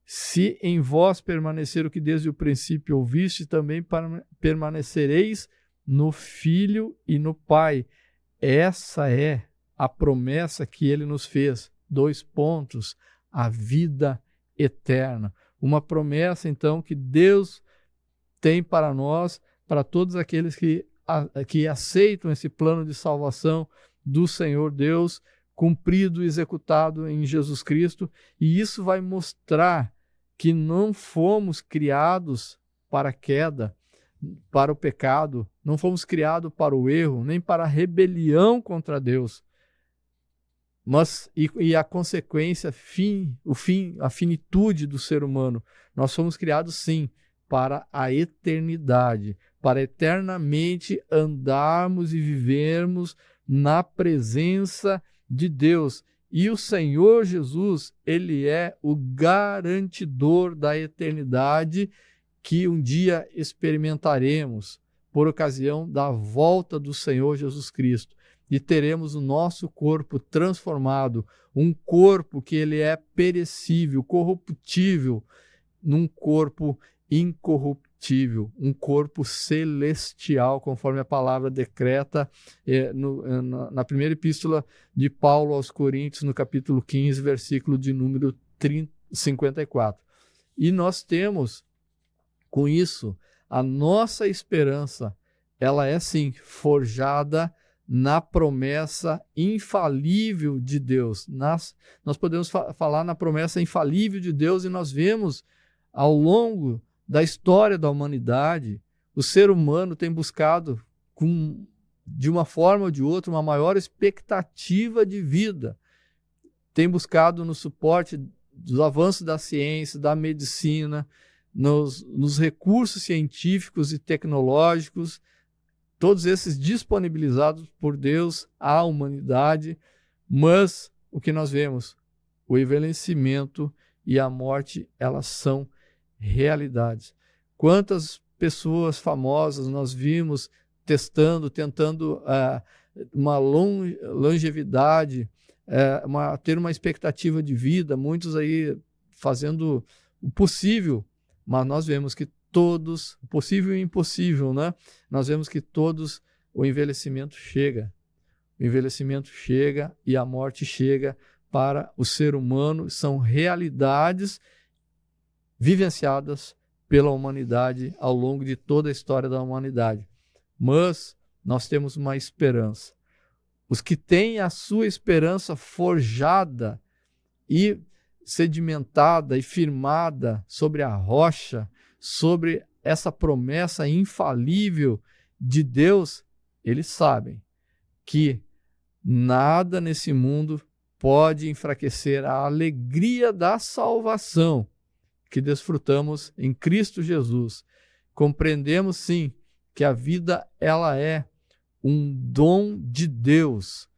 Se em vós permanecer o que desde o princípio ouviste, também permanecereis no Filho e no Pai. Essa é a promessa que ele nos fez. 2 pontos. A vida eterna. Uma promessa, então, que Deus tem para nós, para todos aqueles que aceitam esse plano de salvação do Senhor Deus, cumprido e executado em Jesus Cristo. E isso vai mostrar que não fomos criados para a queda, para o pecado, não fomos criados para o erro, nem para a rebelião contra Deus. Mas, e a consequência, a finitude do ser humano. Nós fomos criados, sim, para a eternidade, para eternamente andarmos e vivermos na presença de Deus. E o Senhor Jesus, ele é o garantidor da eternidade que um dia experimentaremos por ocasião da volta do Senhor Jesus Cristo. E teremos o nosso corpo transformado, um corpo que ele é perecível, corruptível, num corpo incorruptível, um corpo celestial, conforme a palavra decreta na primeira epístola de Paulo aos Coríntios, no capítulo 15, versículo de número 54. E nós temos, com isso, a nossa esperança, ela é sim forjada na promessa infalível de Deus. Nós podemos falar na promessa infalível de Deus, e nós vemos ao longo da história da humanidade, o ser humano tem buscado, de uma forma ou de outra, uma maior expectativa de vida. Tem buscado no suporte dos avanços da ciência, da medicina, nos recursos científicos e tecnológicos, todos esses disponibilizados por Deus à humanidade, mas o que nós vemos? O envelhecimento e a morte, elas são realidades. Quantas pessoas famosas nós vimos tentando uma longevidade, ter uma expectativa de vida, muitos aí fazendo o possível, mas nós vemos que todos, possível e impossível, né? Nós vemos que todos, o envelhecimento chega. O envelhecimento chega e a morte chega para o ser humano. São realidades vivenciadas pela humanidade ao longo de toda a história da humanidade. Mas nós temos uma esperança. Os que têm a sua esperança forjada e sedimentada e firmada sobre a rocha, sobre essa promessa infalível de Deus, eles sabem que nada nesse mundo pode enfraquecer a alegria da salvação que desfrutamos em Cristo Jesus. Compreendemos, sim, que a vida ela é um dom de Deus,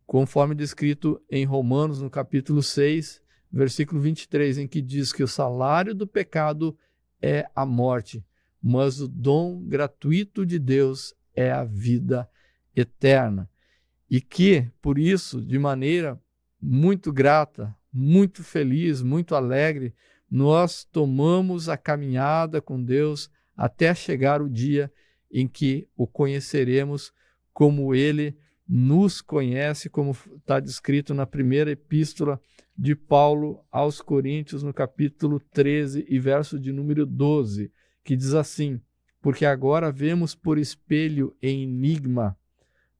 conforme descrito em Romanos, no capítulo 6, versículo 23, em que diz que o salário do pecado é a morte, mas o dom gratuito de Deus é a vida eterna. E que, por isso, de maneira muito grata, muito feliz, muito alegre, nós tomamos a caminhada com Deus até chegar o dia em que o conheceremos como Ele nos conhece, como está descrito na primeira epístola de Paulo aos Coríntios, no capítulo 13 e verso de número 12, que diz assim: porque agora vemos por espelho em enigma,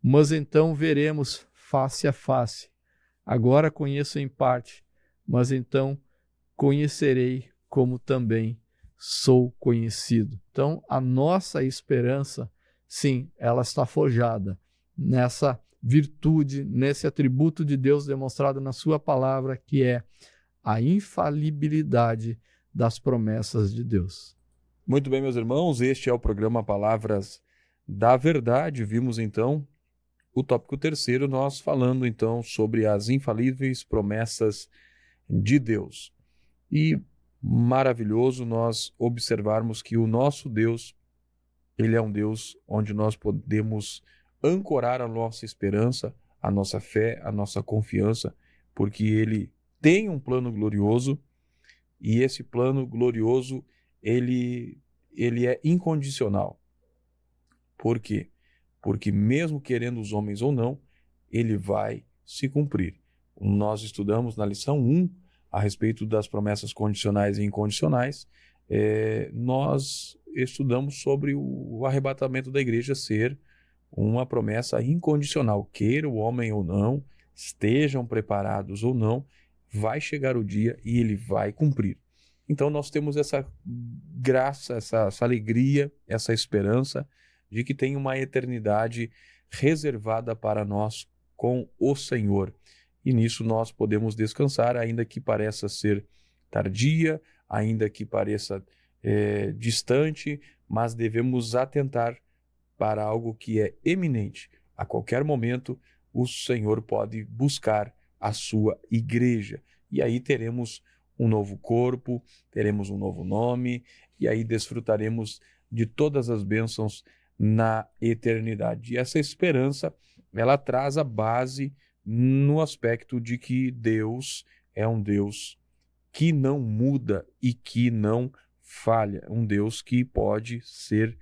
mas então veremos face a face. Agora conheço em parte, mas então conhecerei como também sou conhecido. Então, a nossa esperança, sim, ela está forjada nessa virtude, nesse atributo de Deus demonstrado na sua palavra, que é a infalibilidade das promessas de Deus. Muito bem, meus irmãos, este é o programa Palavras da Verdade. Vimos então o tópico terceiro, nós falando então sobre as infalíveis promessas de Deus. E maravilhoso nós observarmos que o nosso Deus, ele é um Deus onde nós podemos ancorar a nossa esperança, a nossa fé, a nossa confiança, porque ele tem um plano glorioso, e esse plano glorioso, ele é incondicional. Por quê? Porque mesmo querendo os homens ou não, ele vai se cumprir. Nós estudamos na lição 1 a respeito das promessas condicionais e incondicionais. Nós estudamos sobre o arrebatamento da igreja ser uma promessa incondicional. Queira o homem ou não, estejam preparados ou não, vai chegar o dia e ele vai cumprir. Então nós temos essa graça, essa alegria, essa esperança de que tem uma eternidade reservada para nós com o Senhor. E nisso nós podemos descansar, ainda que pareça ser tardia, ainda que pareça distante, mas devemos atentar para algo que é eminente. A qualquer momento, o Senhor pode buscar a sua igreja. E aí teremos um novo corpo, teremos um novo nome, e aí desfrutaremos de todas as bênçãos na eternidade. E essa esperança, ela traz a base no aspecto de que Deus é um Deus que não muda e que não falha. Um Deus que pode ser,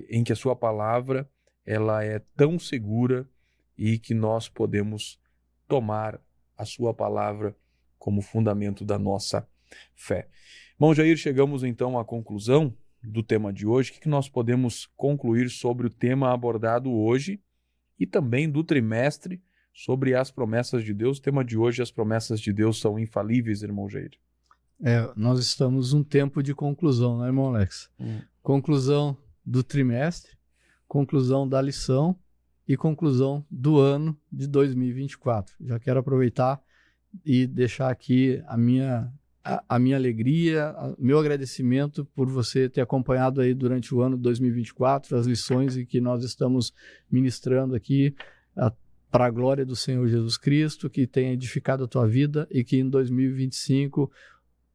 em que a sua palavra ela é tão segura e que nós podemos tomar a sua palavra como fundamento da nossa fé. Bom, Jair, chegamos então à conclusão do tema de hoje. O que nós podemos concluir sobre o tema abordado hoje? e também do trimestre sobre as promessas de Deus. O tema de hoje, as promessas de Deus são infalíveis, irmão Jair. Nós estamos num tempo de conclusão, né, irmão Alex? Conclusão do trimestre, conclusão da lição e conclusão do ano de 2024. Já quero aproveitar e deixar aqui a minha alegria, meu agradecimento por você ter acompanhado aí durante o ano de 2024 as lições e que nós estamos ministrando aqui para a glória do Senhor Jesus Cristo, que tenha edificado a tua vida e que em 2025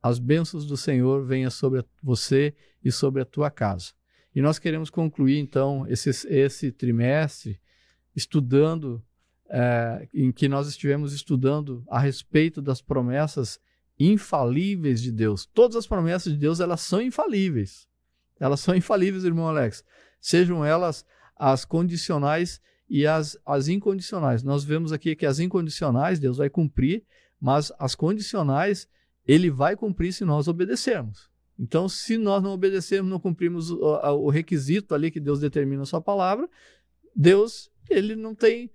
as bênçãos do Senhor venham sobre você e sobre a tua casa. E nós queremos concluir, então, esse trimestre estudando, em que nós estivemos estudando a respeito das promessas infalíveis de Deus. Todas as promessas de Deus, elas são infalíveis. Elas são infalíveis, irmão Alex. Sejam elas as condicionais e as incondicionais. Nós vemos aqui que as incondicionais Deus vai cumprir, mas as condicionais Ele vai cumprir se nós obedecermos. Então, se nós não obedecermos, não cumprimos o requisito ali que Deus determina na sua palavra, Deus, ele não tem,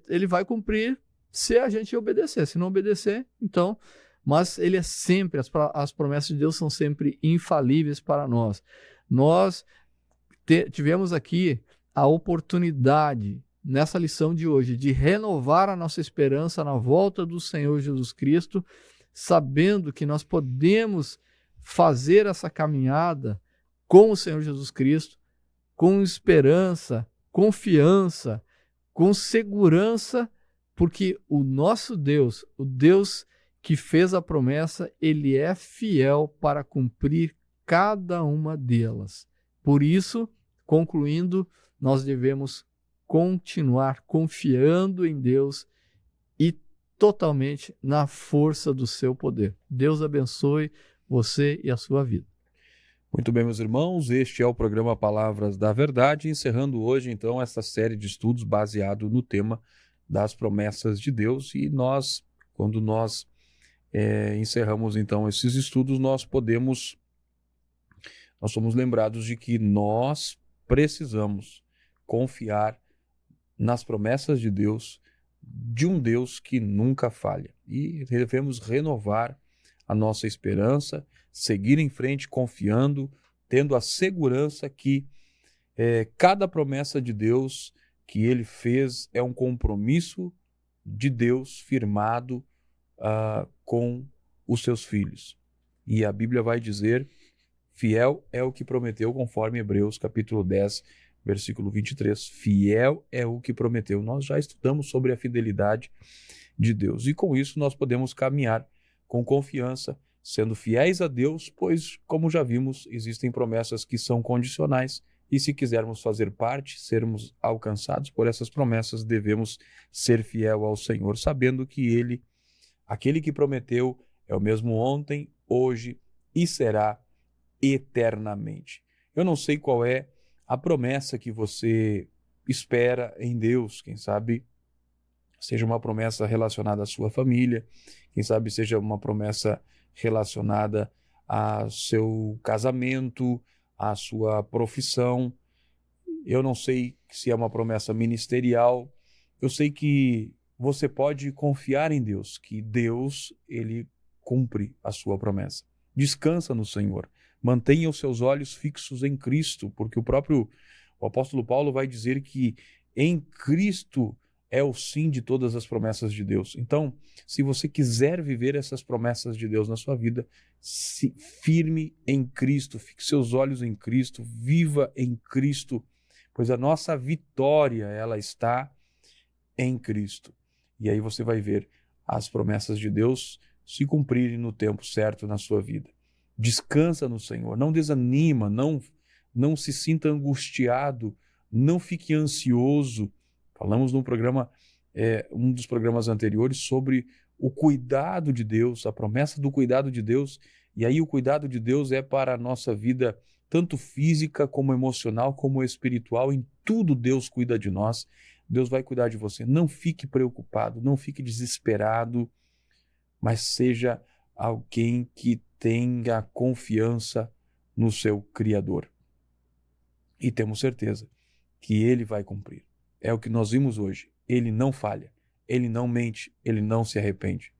ele vai cumprir se a gente obedecer. Se não obedecer, então, mas ele é sempre, as promessas de Deus são sempre infalíveis para nós. Nós tivemos aqui a oportunidade, nessa lição de hoje, de renovar a nossa esperança na volta do Senhor Jesus Cristo, sabendo que nós podemos fazer essa caminhada com o Senhor Jesus Cristo, com esperança, confiança, com segurança, porque o nosso Deus, o Deus que fez a promessa, ele é fiel para cumprir cada uma delas. Por isso, concluindo, nós devemos continuar confiando em Deus e totalmente na força do seu poder. Deus abençoe você e a sua vida. Muito bem, meus irmãos, este é o programa Palavras da Verdade, encerrando hoje, então, essa série de estudos baseado no tema das promessas de Deus. E nós, quando nós encerramos, então, esses estudos, nós somos lembrados de que nós precisamos confiar nas promessas de Deus, de um Deus que nunca falha. E devemos renovar a nossa esperança, seguir em frente confiando, tendo a segurança que cada promessa de Deus que ele fez é um compromisso de Deus firmado com os seus filhos. E a Bíblia vai dizer, fiel é o que prometeu, conforme Hebreus capítulo 10, versículo 23. Fiel é o que prometeu. Nós já estudamos sobre a fidelidade de Deus. E com isso nós podemos caminhar com confiança, sendo fiéis a Deus, pois, como já vimos, existem promessas que são condicionais. E se quisermos fazer parte, sermos alcançados por essas promessas, devemos ser fiel ao Senhor, sabendo que Ele, aquele que prometeu, é o mesmo ontem, hoje e será eternamente. Eu não sei qual é a promessa que você espera em Deus, quem sabe seja uma promessa relacionada à sua família, quem sabe seja uma promessa relacionada ao seu casamento, à sua profissão. Eu não sei se é uma promessa ministerial. Eu sei que você pode confiar em Deus, que Deus, ele cumpre a sua promessa. Descansa no Senhor. Mantenha os seus olhos fixos em Cristo, porque o apóstolo Paulo vai dizer que em Cristo é o sim de todas as promessas de Deus. Então, se você quiser viver essas promessas de Deus na sua vida, se firme em Cristo, fixe seus olhos em Cristo, viva em Cristo, pois a nossa vitória, ela está em Cristo. E aí você vai ver as promessas de Deus se cumprirem no tempo certo na sua vida. Descansa no Senhor, não desanima, não se sinta angustiado, não fique ansioso. Falamos num programa, um dos programas anteriores, sobre o cuidado de Deus, a promessa do cuidado de Deus. E aí o cuidado de Deus é para a nossa vida, tanto física como emocional, como espiritual. Em tudo Deus cuida de nós. Deus vai cuidar de você. Não fique preocupado, não fique desesperado, mas seja alguém que tenha confiança no seu Criador. E temos certeza que Ele vai cumprir. é o que nós vimos hoje. Ele não falha, ele não mente, ele não se arrepende.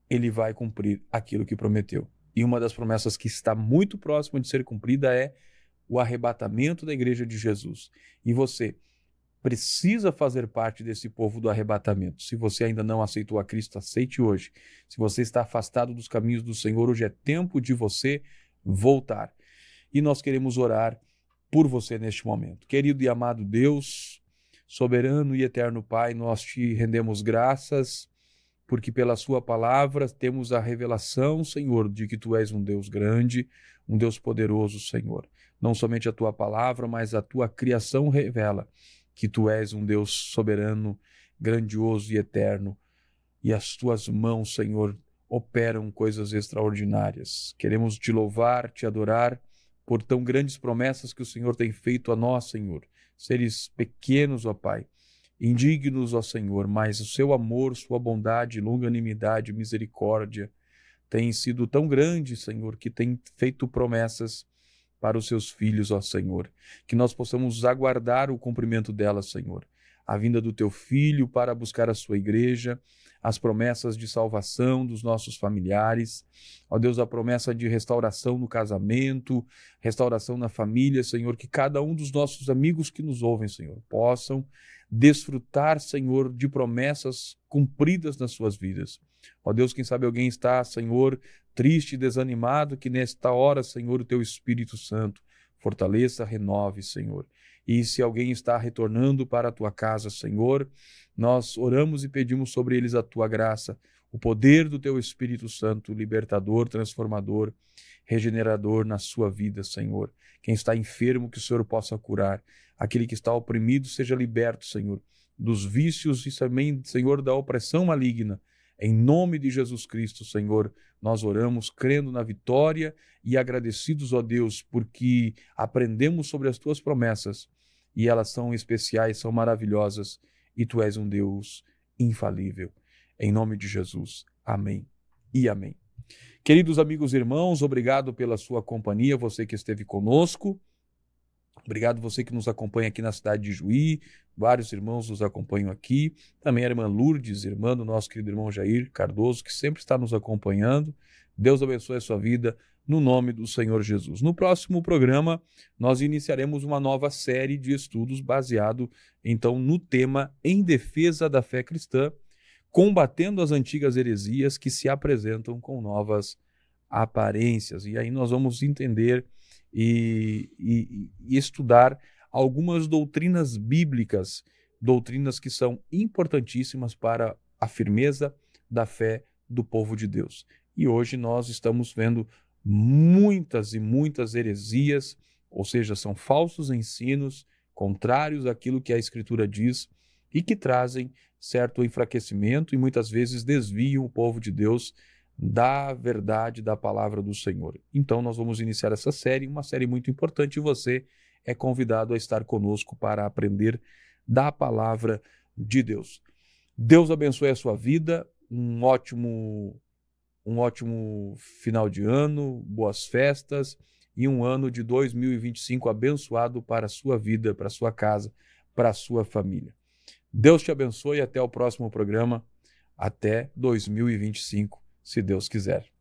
Ele vai cumprir aquilo que prometeu. E uma das promessas que está muito próxima de ser cumprida é o arrebatamento da igreja de Jesus. E você precisa fazer parte desse povo do arrebatamento. Se você ainda não aceitou a Cristo, aceite hoje. Se você está afastado dos caminhos do Senhor, hoje é tempo de você voltar. E nós queremos orar por você neste momento. Querido e amado Deus, soberano e eterno Pai, nós te rendemos graças, porque pela sua palavra temos a revelação, Senhor, de que tu és um Deus grande, um Deus poderoso, Senhor. Não somente a tua palavra, mas a tua criação revela que tu és um Deus soberano, grandioso e eterno. E as tuas mãos, Senhor, operam coisas extraordinárias. Queremos te louvar, te adorar por tão grandes promessas que o Senhor tem feito a nós, Senhor. Seres pequenos, ó Pai, indignos, ó Senhor, mas o seu amor, sua bondade, longanimidade, misericórdia tem sido tão grande, Senhor, que tem feito promessas para os seus filhos, ó Senhor. Que nós possamos aguardar o cumprimento delas, Senhor. A vinda do teu Filho para buscar a sua igreja, as promessas de salvação dos nossos familiares, ó Deus, a promessa de restauração no casamento, restauração na família, Senhor, que cada um dos nossos amigos que nos ouvem, Senhor, possam desfrutar, Senhor, de promessas cumpridas nas suas vidas. Ó Deus, quem sabe alguém está, Senhor, triste e desanimado, que nesta hora, Senhor, o teu Espírito Santo fortaleça, renove, Senhor. E se alguém está retornando para a tua casa, Senhor, nós oramos e pedimos sobre eles a tua graça, o poder do teu Espírito Santo, libertador, transformador, regenerador na sua vida, Senhor. Quem está enfermo, que o Senhor possa curar. Aquele que está oprimido, seja liberto, Senhor, dos vícios e também, Senhor, da opressão maligna. Em nome de Jesus Cristo, Senhor, nós oramos crendo na vitória e agradecidos, ó Deus, porque aprendemos sobre as tuas promessas e elas são especiais, são maravilhosas e tu és um Deus infalível. Em nome de Jesus. Amém e amém. Queridos amigos e irmãos, obrigado pela sua companhia, você que esteve conosco. Obrigado você que nos acompanha aqui na cidade de Juí, vários irmãos nos acompanham aqui, também a irmã Lourdes, irmã do nosso querido irmão Jair Cardoso, que sempre está nos acompanhando. Deus abençoe a sua vida, no nome do Senhor Jesus. No próximo programa, nós iniciaremos uma nova série de estudos baseado, então, no tema Em Defesa da Fé Cristã, combatendo as antigas heresias que se apresentam com novas aparências. E aí nós vamos entender e estudar algumas doutrinas bíblicas, doutrinas que são importantíssimas para a firmeza da fé do povo de Deus. E hoje nós estamos vendo muitas e muitas heresias, ou seja, são falsos ensinos contrários àquilo que a Escritura diz e que trazem certo enfraquecimento e muitas vezes desviam o povo de Deus da verdade da palavra do Senhor. Então nós vamos iniciar essa série, uma série muito importante, e você é convidado a estar conosco para aprender da palavra de Deus. Deus abençoe a sua vida, um ótimo final de ano, boas festas e um ano de 2025 abençoado para a sua vida, para a sua casa, para a sua família. Deus te abençoe e até o próximo programa, até 2025, se Deus quiser.